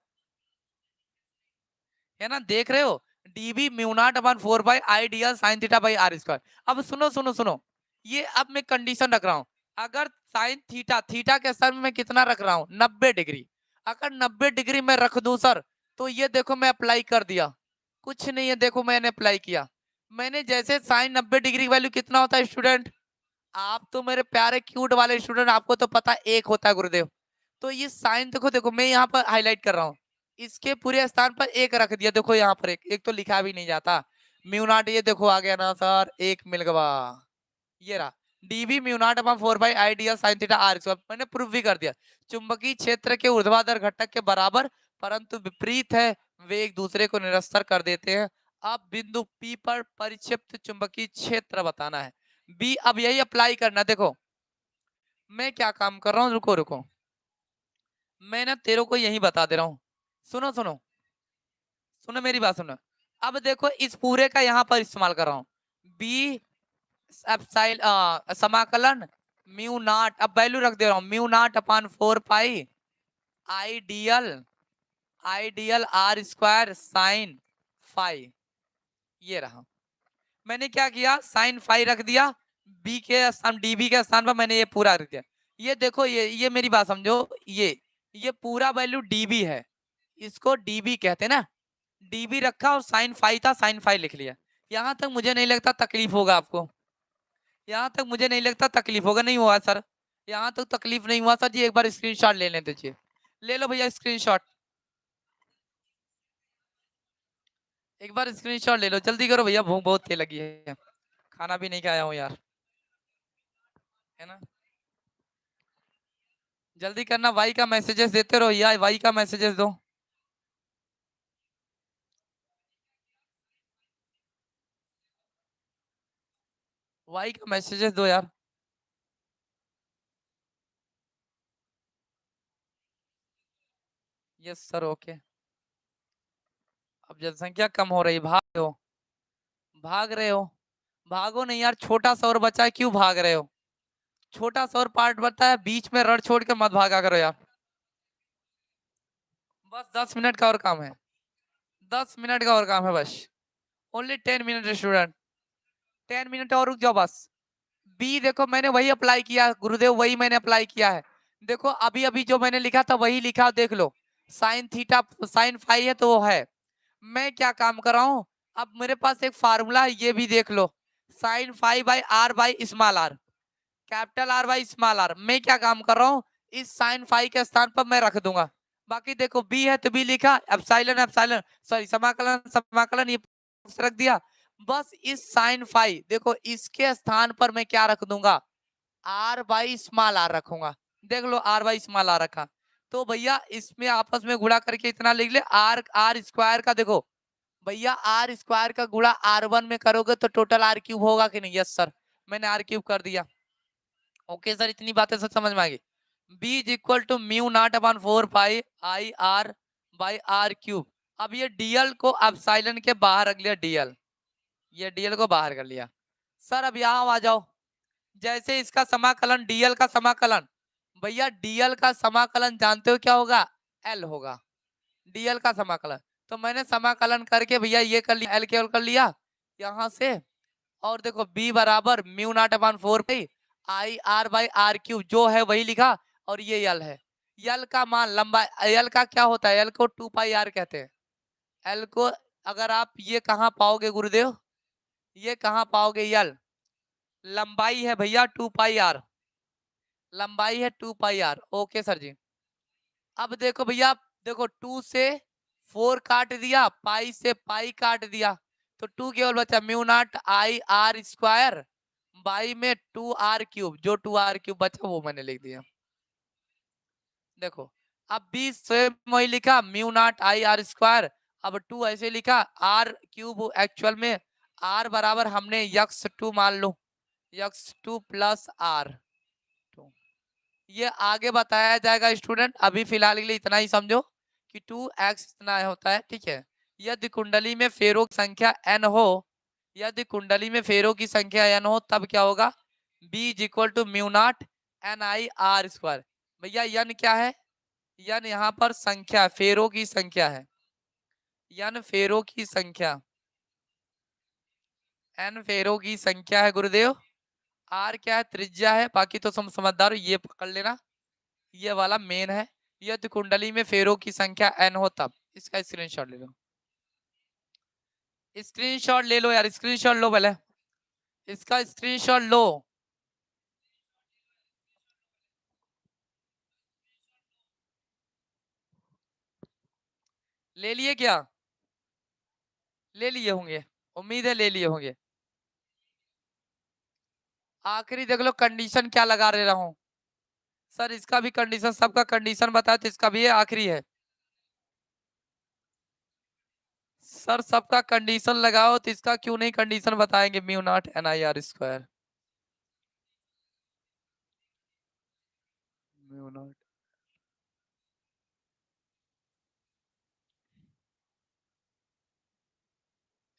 ना, देख रहे हो। DB mu naught upon 4 by ideal sine theta by are square. अब सुनो सुनो सुनो, ये अब मैं कंडीशन रख रहा हूं, अगर साइन थीटा, थीटा के स्थान में मैं कितना रख रहा हूं, 90 डिग्री। अगर 90 डिग्री में रख दूं सर, तो ये देखो मैं अप्लाई कर दिया, कुछ नहीं है, देखो मैंने अप्लाई किया। मैंने जैसे साइन 90 डिग्री वैल्यू कितना होता है स्टूडेंट, आप तो मेरे प्यारे क्यूट वाले स्टूडेंट, आपको तो पता एक होता है गुरुदेव। तो ये साइन देखो, देखो मैं यहाँ पर हाईलाइट कर रहा हूँ, इसके पूरे स्थान पर एक रख दिया। देखो यहाँ पर एक तो लिखा भी नहीं जाता, म्यू नॉट, ये देखो आ गया ना सर, एक मिल गया, ये रहा DB mu not upon 4 by ideal sine theta R square. मैंने प्रूफ भी कर दिया, चुंबकीय क्षेत्र के ऊर्ध्वाधर घटक के बराबर परंतु विपरीत है, वे एक दूसरे को निरस्तर कर देते हैं। अब बिंदु पी पर परिक्षिप्त चुंबकीय क्षेत्र बताना है, बी। अब यही अप्लाई करना, देखो मैं क्या काम कर रहा हूँ, रुको रुको, मैं ना तेरे को यही बता दे रहा हूँ। सुनो सुनो सुनो, मेरी बात सुनो। अब देखो इस पूरे का यहाँ पर इस्तेमाल कर रहा हूँ, बी एप्साइल समाकलन म्यू नॉट, अब वैल्यू रख दे रहा हूँ, mu not upon 4 pi ideal ideal R square sine phi, ये रहा। मैंने क्या किया, साइन फाई रख दिया, बी के स्थान, डीबी के स्थान पर मैंने ये पूरा रख दिया। ये देखो, ये मेरी बात समझो, ये पूरा वैल्यू डीबी है, इसको डीबी कहते हैं ना। डीबी रखा और साइन फाई था, साइन फाई लिख लिया। यहां तक मुझे नहीं लगता तकलीफ होगा आपको, यहाँ तक मुझे नहीं लगता तकलीफ होगा, नहीं हुआ सर, यहाँ तक तकलीफ नहीं हुआ सर जी। एक बार स्क्रीनशॉट ले लेते दीजिए, ले लो भैया स्क्रीनशॉट, एक बार स्क्रीनशॉट ले लो, जल्दी करो भैया, भूख बहुत तेज लगी है, खाना भी नहीं खाया हूँ यार, है ना। जल्दी करना, वाई का मैसेजेस देते रहो यार, वाई का मैसेजेस दो। वाई का मैसेजेस दो यार। Yes sir, okay. अब जनसंख्या कम हो रही, भाग रहे हो, भाग रहे हो, भागो नहीं यार, छोटा सा और बचा है, क्यों भाग रहे हो, छोटा सा और पार्ट बचा है, बीच में रड़ छोड़ के मत भागा करो यार। बस 10 मिनट का और काम है, 10 मिनट का और काम है बस, ओनली 10 मिनट स्टूडेंट, 10 मिनट और रुक जाओ बस। बी देखो मैंने वही अप्लाई किया गुरुदेव, वही मैंने अप्लाई किया है। देखो अभी अभी जो मैंने लिखा था वही लिखा, देख लो, साइन थीटा साइन फाई है तो वो है। मैं क्या काम कर रहा हूँ, अब मेरे पास एक फार्मूला है, ये भी देख लो, sine phi by R by small R, capital R by small R. मैं क्या काम कर रहा हूँ, इस साइन फाई के स्थान पर मैं रख दूंगा। बाकी देखो बी है तो बी लिखा, एप्सिलॉन एप्सिलॉन सॉरी समाकलन समाकलन ये रख दिया। बस इस साइन फाई देखो इसके स्थान पर मैं क्या रख दूंगा, आर बाई स्मॉल आर रखूंगा। देख लो आर बाई स्मॉल आर रखा, तो भैया इसमें आपस में गुणा करके इतना लिख ले, आर आर स्क्वायर का देखो भैया, आर स्क्वायर का गुणा आर वन में करोगे तो टोटल आर क्यूब होगा कि नहीं, यस सर, मैंने आर क्यूब कर दिया। ओके सर, इतनी बातें सब समझ में आ गई। B is equal to mu not upon 4 pi I R by R cube. अब ये डीएल को एप्सिलॉन के बाहर रख लिया, डीएल, ये डीएल को बाहर कर लिया। सर अब यहाँ आ जाओ, जैसे इसका समाकलन डीएल का समाकलन भैया डीएल का समाकलन जानते हो क्या होगा? एल होगा, डीएल का समाकलन। तो मैंने समाकलन करके भैया ये कर लिया, एल केवल कर लिया यहाँ से। और देखो बी बराबर mu not upon 4 pi I R by R cube जो है वही लिखा। और ये यल है, यल का मान लंबा, यल का क्या होता है? यल को 2 पाई आर कहते हैं। एल को अगर आप ये कहाँ पाओगे गुरुदेव? ये कहाँ पाओगे? यल लंबाई है भैया 2 पाई आर, लंबाई है 2 पाई आर। ओके सर जी। अब देखो भैया, देखो 2 से 4 काट दिया, पाई से पाई काट दिया, तो 2 केवल बचा mu not I R square by में 2 आर क्यूब, जो 2 आर क्यूब बचा वो मैंने लिख दिया। देखो अब 20 स्वयं वही लिखा mu not I R square, अब 2 ऐसे लिखा आर क्यूब, एक्चुअल में आर बराबर हमने यक्स 2 मान लो, यक्स 2 प्लस आर 2। ये आगे बताया जाएगा स्टूडेंट, अभी फिलहाल के लिए इतना ही समझो कि 2x इतना होता है, ठीक है। यदि कुंडली में फेरों की संख्या n हो, यदि कुंडली में फेरों की संख्या n हो तब क्या होगा? b is equal to mu naught N I R square. भैया n क्या है? n यहाँ पर संख्या, फेरों की संख्या है, n फेरों की संख्या, n फेरों की संख्या है गुरुदेव। r क्या है? त्रिज्या है, बाकी तो तुम समझदार हो, ये पकड़ लेना, ये वाला मेन है। यदि कुंडली में फेरों की संख्या n हो तब। इसका स्क्रीनशॉट ले लो, स्क्रीनशॉट ले लो यार, स्क्रीनशॉट लो पहले, इसका स्क्रीनशॉट लो। ले लिए क्या? ले लिए होंगे, उम्मीद है ले लिए होंगे। आखिरी देख लो कंडीशन क्या लगा दे रहा हूं सर, इसका भी कंडीशन, सबका कंडीशन बताया तो इसका भी है, आखिरी है सर, सबका कंडीशन लगाओ तो इसका क्यों नहीं कंडीशन बताएंगे? Mu naught N I R square, mu naught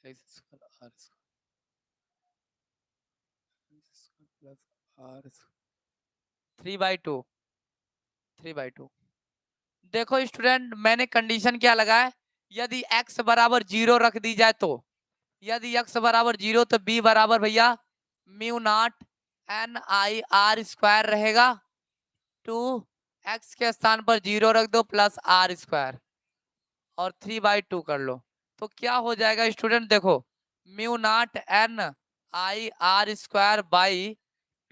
X square R square plus R 3/2, 3/2। देखो स्टूडेंट, मैंने कंडीशन क्या लगाया? यदि x बराबर 0 रख दी जाए तो, यदि x बराबर 0 तो b बराबर भैया mu naught N I R square रहेगा, टू x के स्थान पर 0 रख दो प्लस आर स्क्वायर और 3/2 कर लो। तो क्या हो जाएगा स्टूडेंट? देखो mu naught N I R square by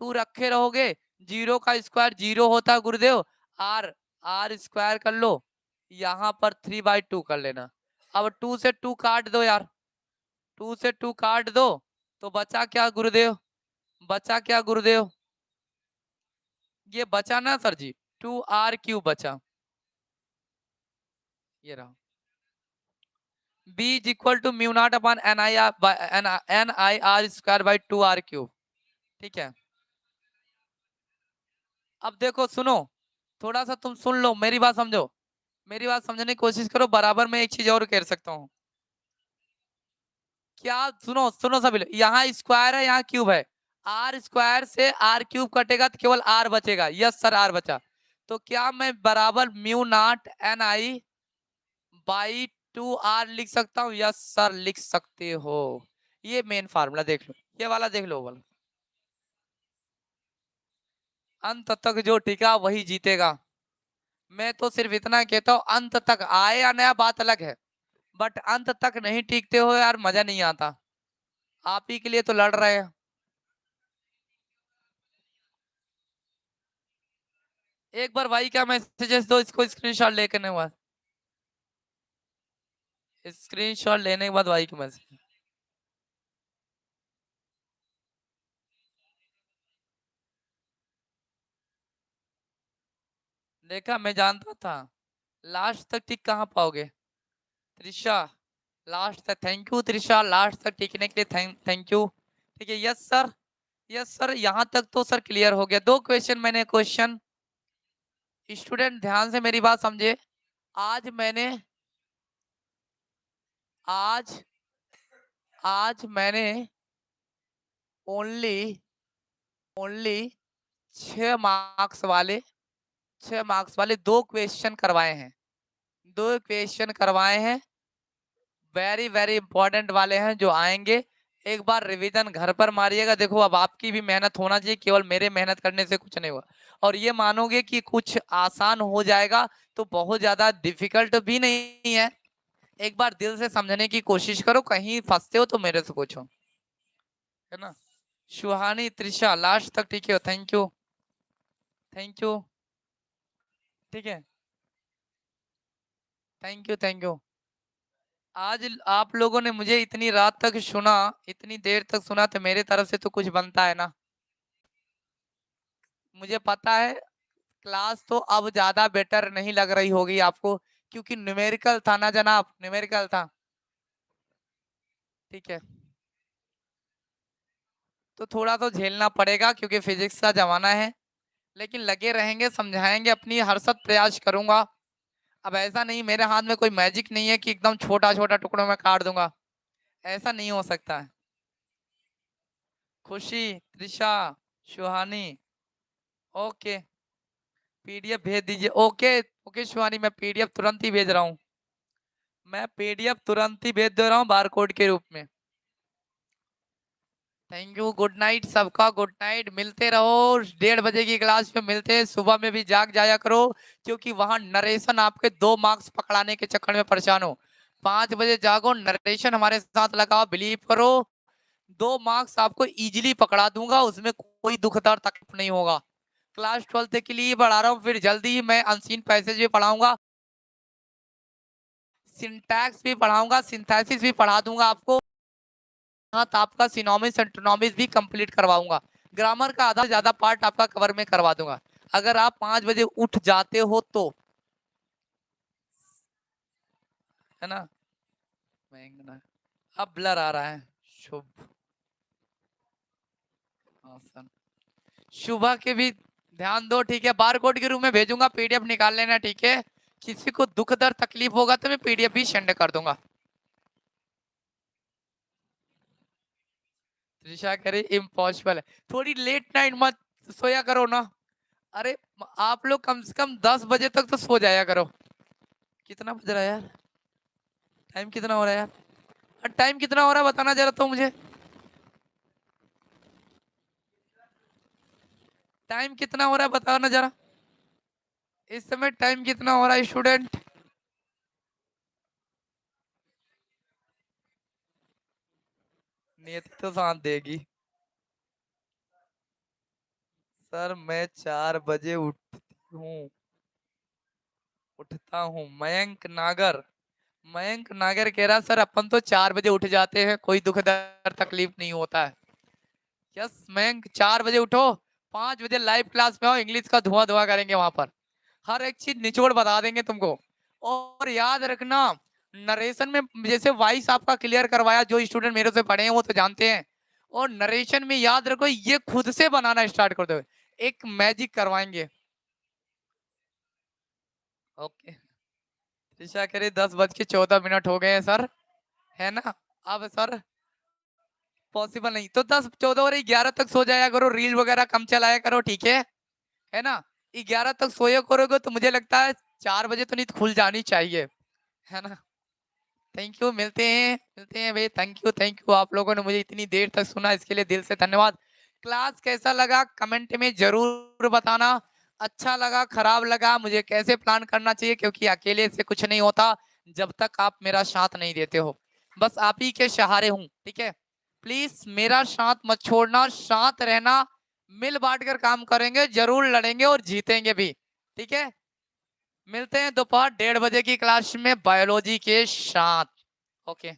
2 रखे रहोगे, 0 का स्क्वायर 0 होता है गुरुदेव, आर आर स्क्वायर कर लो, यहाँ पर 3/2 कर लेना। अब 2 से 2 काट दो यार, 2 से 2 काट दो, तो बचा क्या गुरुदेव? बचा क्या गुरुदेव? ये बचा ना सर जी, 2 आर क्यूब बचा, ये रहा। b is equal to mu not upon n I R square by 2 r cube, ठीक है। अब देखो सुनो, थोड़ा सा तुम सुन लो, मेरी बात समझो, मेरी बात समझने की कोशिश करो, बराबर में एक चीज और कह सकता हूँ। क्या? सुनो सुनो सभी लोग, यहाँ स्क्वायर है, यहाँ क्यूब है, आर स्क्वायर से आर क्यूब कटेगा तो केवल आर बचेगा। यस सर, आर बचा। तो क्या मैं बराबर mu naught N i by 2 r लिख सकता हूँ? यस सर, लिख सकते हो। ये मेन फार्मूला देख लो, ये वाला देख लो वाला, अंत तक जो टिका वही जीतेगा। मैं तो सिर्फ इतना कहता हूँ, अंत तक आए या नया बात अलग है, बट अंत तक नहीं टीकते हो यार, मजा नहीं आता। आप ही के लिए तो लड़ रहे हैं। एक बार भाई क्या मैसेजेस दो, इसको स्क्रीनशॉट लेकर नहीं हुआ, स्क्रीनशॉट लेने के बाद भाई को मैसेज। देखा, मैं जानता था। लास्ट तक टिक कहाँ पाओगे त्रिशा? लास्ट तक, थैंक यू त्रिशा, लास्ट तक टिकने के लिए थैंक यू। ठीक है, यस सर, यस सर, यहाँ तक तो सर क्लियर हो गया। 2 क्वेश्चन मैंने, क्वेश्चन स्टूडेंट ध्यान से मेरी बात समझे। आज मैंने, आज आज मैंने ओनली ओनली 6 मार्क्स वाले 6 मार्क्स वाले 2 क्वेश्चन करवाए हैं, 2 क्वेश्चन करवाए हैं, वेरी वेरी इंपॉर्टेंट वाले हैं जो आएंगे। एक बार रिवीजन घर पर मारिएगा। देखो अब आपकी भी मेहनत होना चाहिए, केवल मेरे मेहनत करने से कुछ नहीं हुआ। और ये मानोगे कि कुछ आसान हो जाएगा तो बहुत ज्यादा डिफिकल्ट भी नहीं है। एक बार दिल से समझने की कोशिश करो, कहीं फंसते हो तो मेरे से पूछो, है ना। सुहानी त्रिशा लास्ट तक ठीक है, थैंक यू, थैंक यू, ठीक है, थैंक यू, थैंक यू। आज आप लोगों ने मुझे इतनी रात तक सुना, इतनी देर तक सुना, तो मेरे तरफ से तो कुछ बनता है ना। मुझे पता है क्लास तो अब ज्यादा बेटर नहीं लग रही होगी आपको, क्योंकि न्यूमेरिकल था ना जनाब, न्यूमेरिकल था, ठीक है। तो थोड़ा तो झेलना पड़ेगा क्योंकि फिजिक्स का जमाना है, लेकिन लगे रहेंगे, समझाएंगे, अपनी हरसत प्रयास करूंगा। अब ऐसा नहीं, मेरे हाथ में कोई मैजिक नहीं है कि एकदम छोटा छोटा टुकड़ों में काट दूंगा, ऐसा नहीं हो सकता है। खुशी, त्रिशा, सुहानी, ओके, पीडीएफ भेज दीजिए। ओके ओके सुहानी, मैं पीडीएफ तुरंत ही भेज रहा हूँ, मैं पीडीएफ तुरंत ही भेज दे रहा हूँ बारकोड के रूप में। थैंक यू, गुड नाइट सबका, गुड नाइट। मिलते रहो 1:30 बजे की क्लास में, मिलते हैं। सुबह में भी जाग जाया करो, क्योंकि वहां नरेशन आपके 2 मार्क्स पकड़ाने के चक्कर में परेशान हो। 5 बजे जागो, नरेशन हमारे साथ लगाओ, बिलीव करो 2 मार्क्स आपको इजीली पकड़ा दूंगा, उसमें कोई दुख दर्द तकलीफ नहीं होगा। क्लास 12 के लिए बढ़ा रहा हूँ, फिर जल्दी ही मैं अनसीन पैसेज भी पढ़ाऊंगा, सिंटैक्स भी पढ़ाऊंगा, सिंथेसिस भी पढ़ा दूंगा आपको, साथ आपका सिनोमिस एंटोनोमिस भी कंप्लीट करवाऊंगा। ग्रामर का आधा ज्यादा पार्ट आपका कवर में करवा दूंगा, अगर आप 5 बजे उठ जाते हो तो, है ना। अब ब्लर आ रहा है। शुभ आसन, सुबह के भी ध्यान दो, ठीक है। बारकोड के रूप में भेजूंगा, पीडीएफ निकाल लेना, ठीक है। किसी को दुख दर्द तकलीफ होगा तो मैं पीडीएफ भी सेंड कर दूंगा। त्रिशा करे इम्पॉसिबल है, थोड़ी लेट नाइट मत सोया करो ना। अरे आप लोग कम से कम 10 बजे तक तो सो जाया करो। कितना बज रहा है यार, टाइम कितना हो रहा है यार, टाइम कितना हो रहा है बताना जरा तो मुझे, टाइम कितना हो रहा है बताना जरा, इस समय टाइम कितना हो रहा है स्टूडेंट। नियति तो साथ देगी। सर मैं 4 बजे उठता हूँ। मयंक नागर, मयंक नागर कह रहा सर अपन तो 4 बजे उठ जाते हैं, कोई दुख दर्द तकलीफ नहीं होता है। यस मयंक, 4 बजे उठो, 5 बजे लाइव क्लास में आओ, इंग्लिश का धुआं धुआं करेंगे वहां पर, हर एक चीज निचोड़ बता देंगे तुमको। और याद रखना, नरेशन में जैसे वॉइस आपका क्लियर करवाया, जो स्टूडेंट मेरे से पढ़े हैं वो तो जानते हैं। और नरेशन में याद रखो, ये खुद से बनाना स्टार्ट कर दो, एक मैजिक करवाएंगे। ओके, ईशा करे 10:14 हो गए हैं सर, है ना। अब सर पॉसिबल नहीं तो 10, 14 और 11 तक सो जाया करो, रील वगैरह कम चलाया करो, ठीक है ना। 11 तक सोया करोगे तो मुझे लगता है 4 बजे तो नींद खुल जानी चाहिए, है ना। थैंक यू, मिलते हैं भाई, थैंक यू आप लोगों ने मुझे इतनी देर तक सुना, इसके लिए दिल से धन्यवाद। क्लास कैसा लगा कमेंट में जरूर बताना, अच्छा लगा खराब लगा मुझे कैसे प्लान करना चाहिए, क्योंकि अकेले से कुछ नहीं होता जब तक आप मेरा साथ नहीं देते हो, बस आप ही के सहारे हूँ, ठीक है। प्लीज मेरा साथ मत छोड़ना, साथ रहना, मिल बांट कर काम करेंगे, जरूर लड़ेंगे और जीतेंगे भी, ठीक है। मिलते हैं दोपहर 1:30 बजे की क्लास में बायोलॉजी के साथ। ओके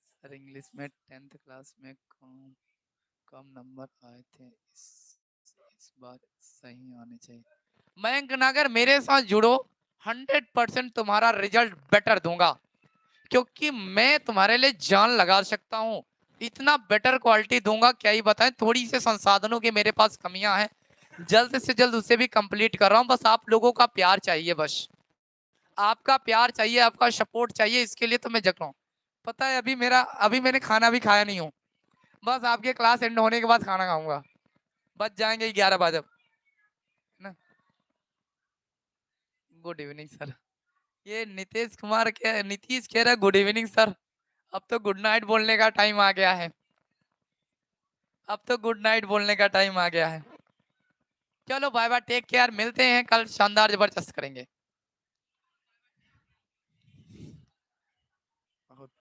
सर, इंग्लिश में 10th क्लास में कम कम नंबर आए थे, इस बार सही आने चाहिए। मयंक नागर मेरे साथ जुड़ो, 100% तुम्हारा रिजल्ट बेटर दूंगा, क्योंकि मैं तुम्हारे लिए जान लगा सकता हूँ, इतना बेटर क्वालिटी दूंगा क्या ही बताएं। थोड़ी से संसाधनों की मेरे पास कमियां हैं, जल्द से जल्द उसे भी कंप्लीट कर रहा हूँ, बस आप लोगों का प्यार चाहिए, बस आपका प्यार चाहिए, आपका सपोर्ट चाहिए, इसके लिए तो मैं जग रहा हूँ। पता है अभी मैंने खाना भी खाया नहीं हूँ, बस आपके क्लास एंड होने के बाद खाना खाऊंगा, बच जाएंगे 11 बजे, ना। Good evening sir. ये नीतीश कह रहा है गुड इवनिंग सर। अब तो गुड नाइट बोलने का टाइम आ गया है। अब तो गुड नाइट बोलने का टाइम आ गया है। चलो बाय बाय, टेक केयर, मिलते हैं कल, शानदार जबरदस्त करेंगे।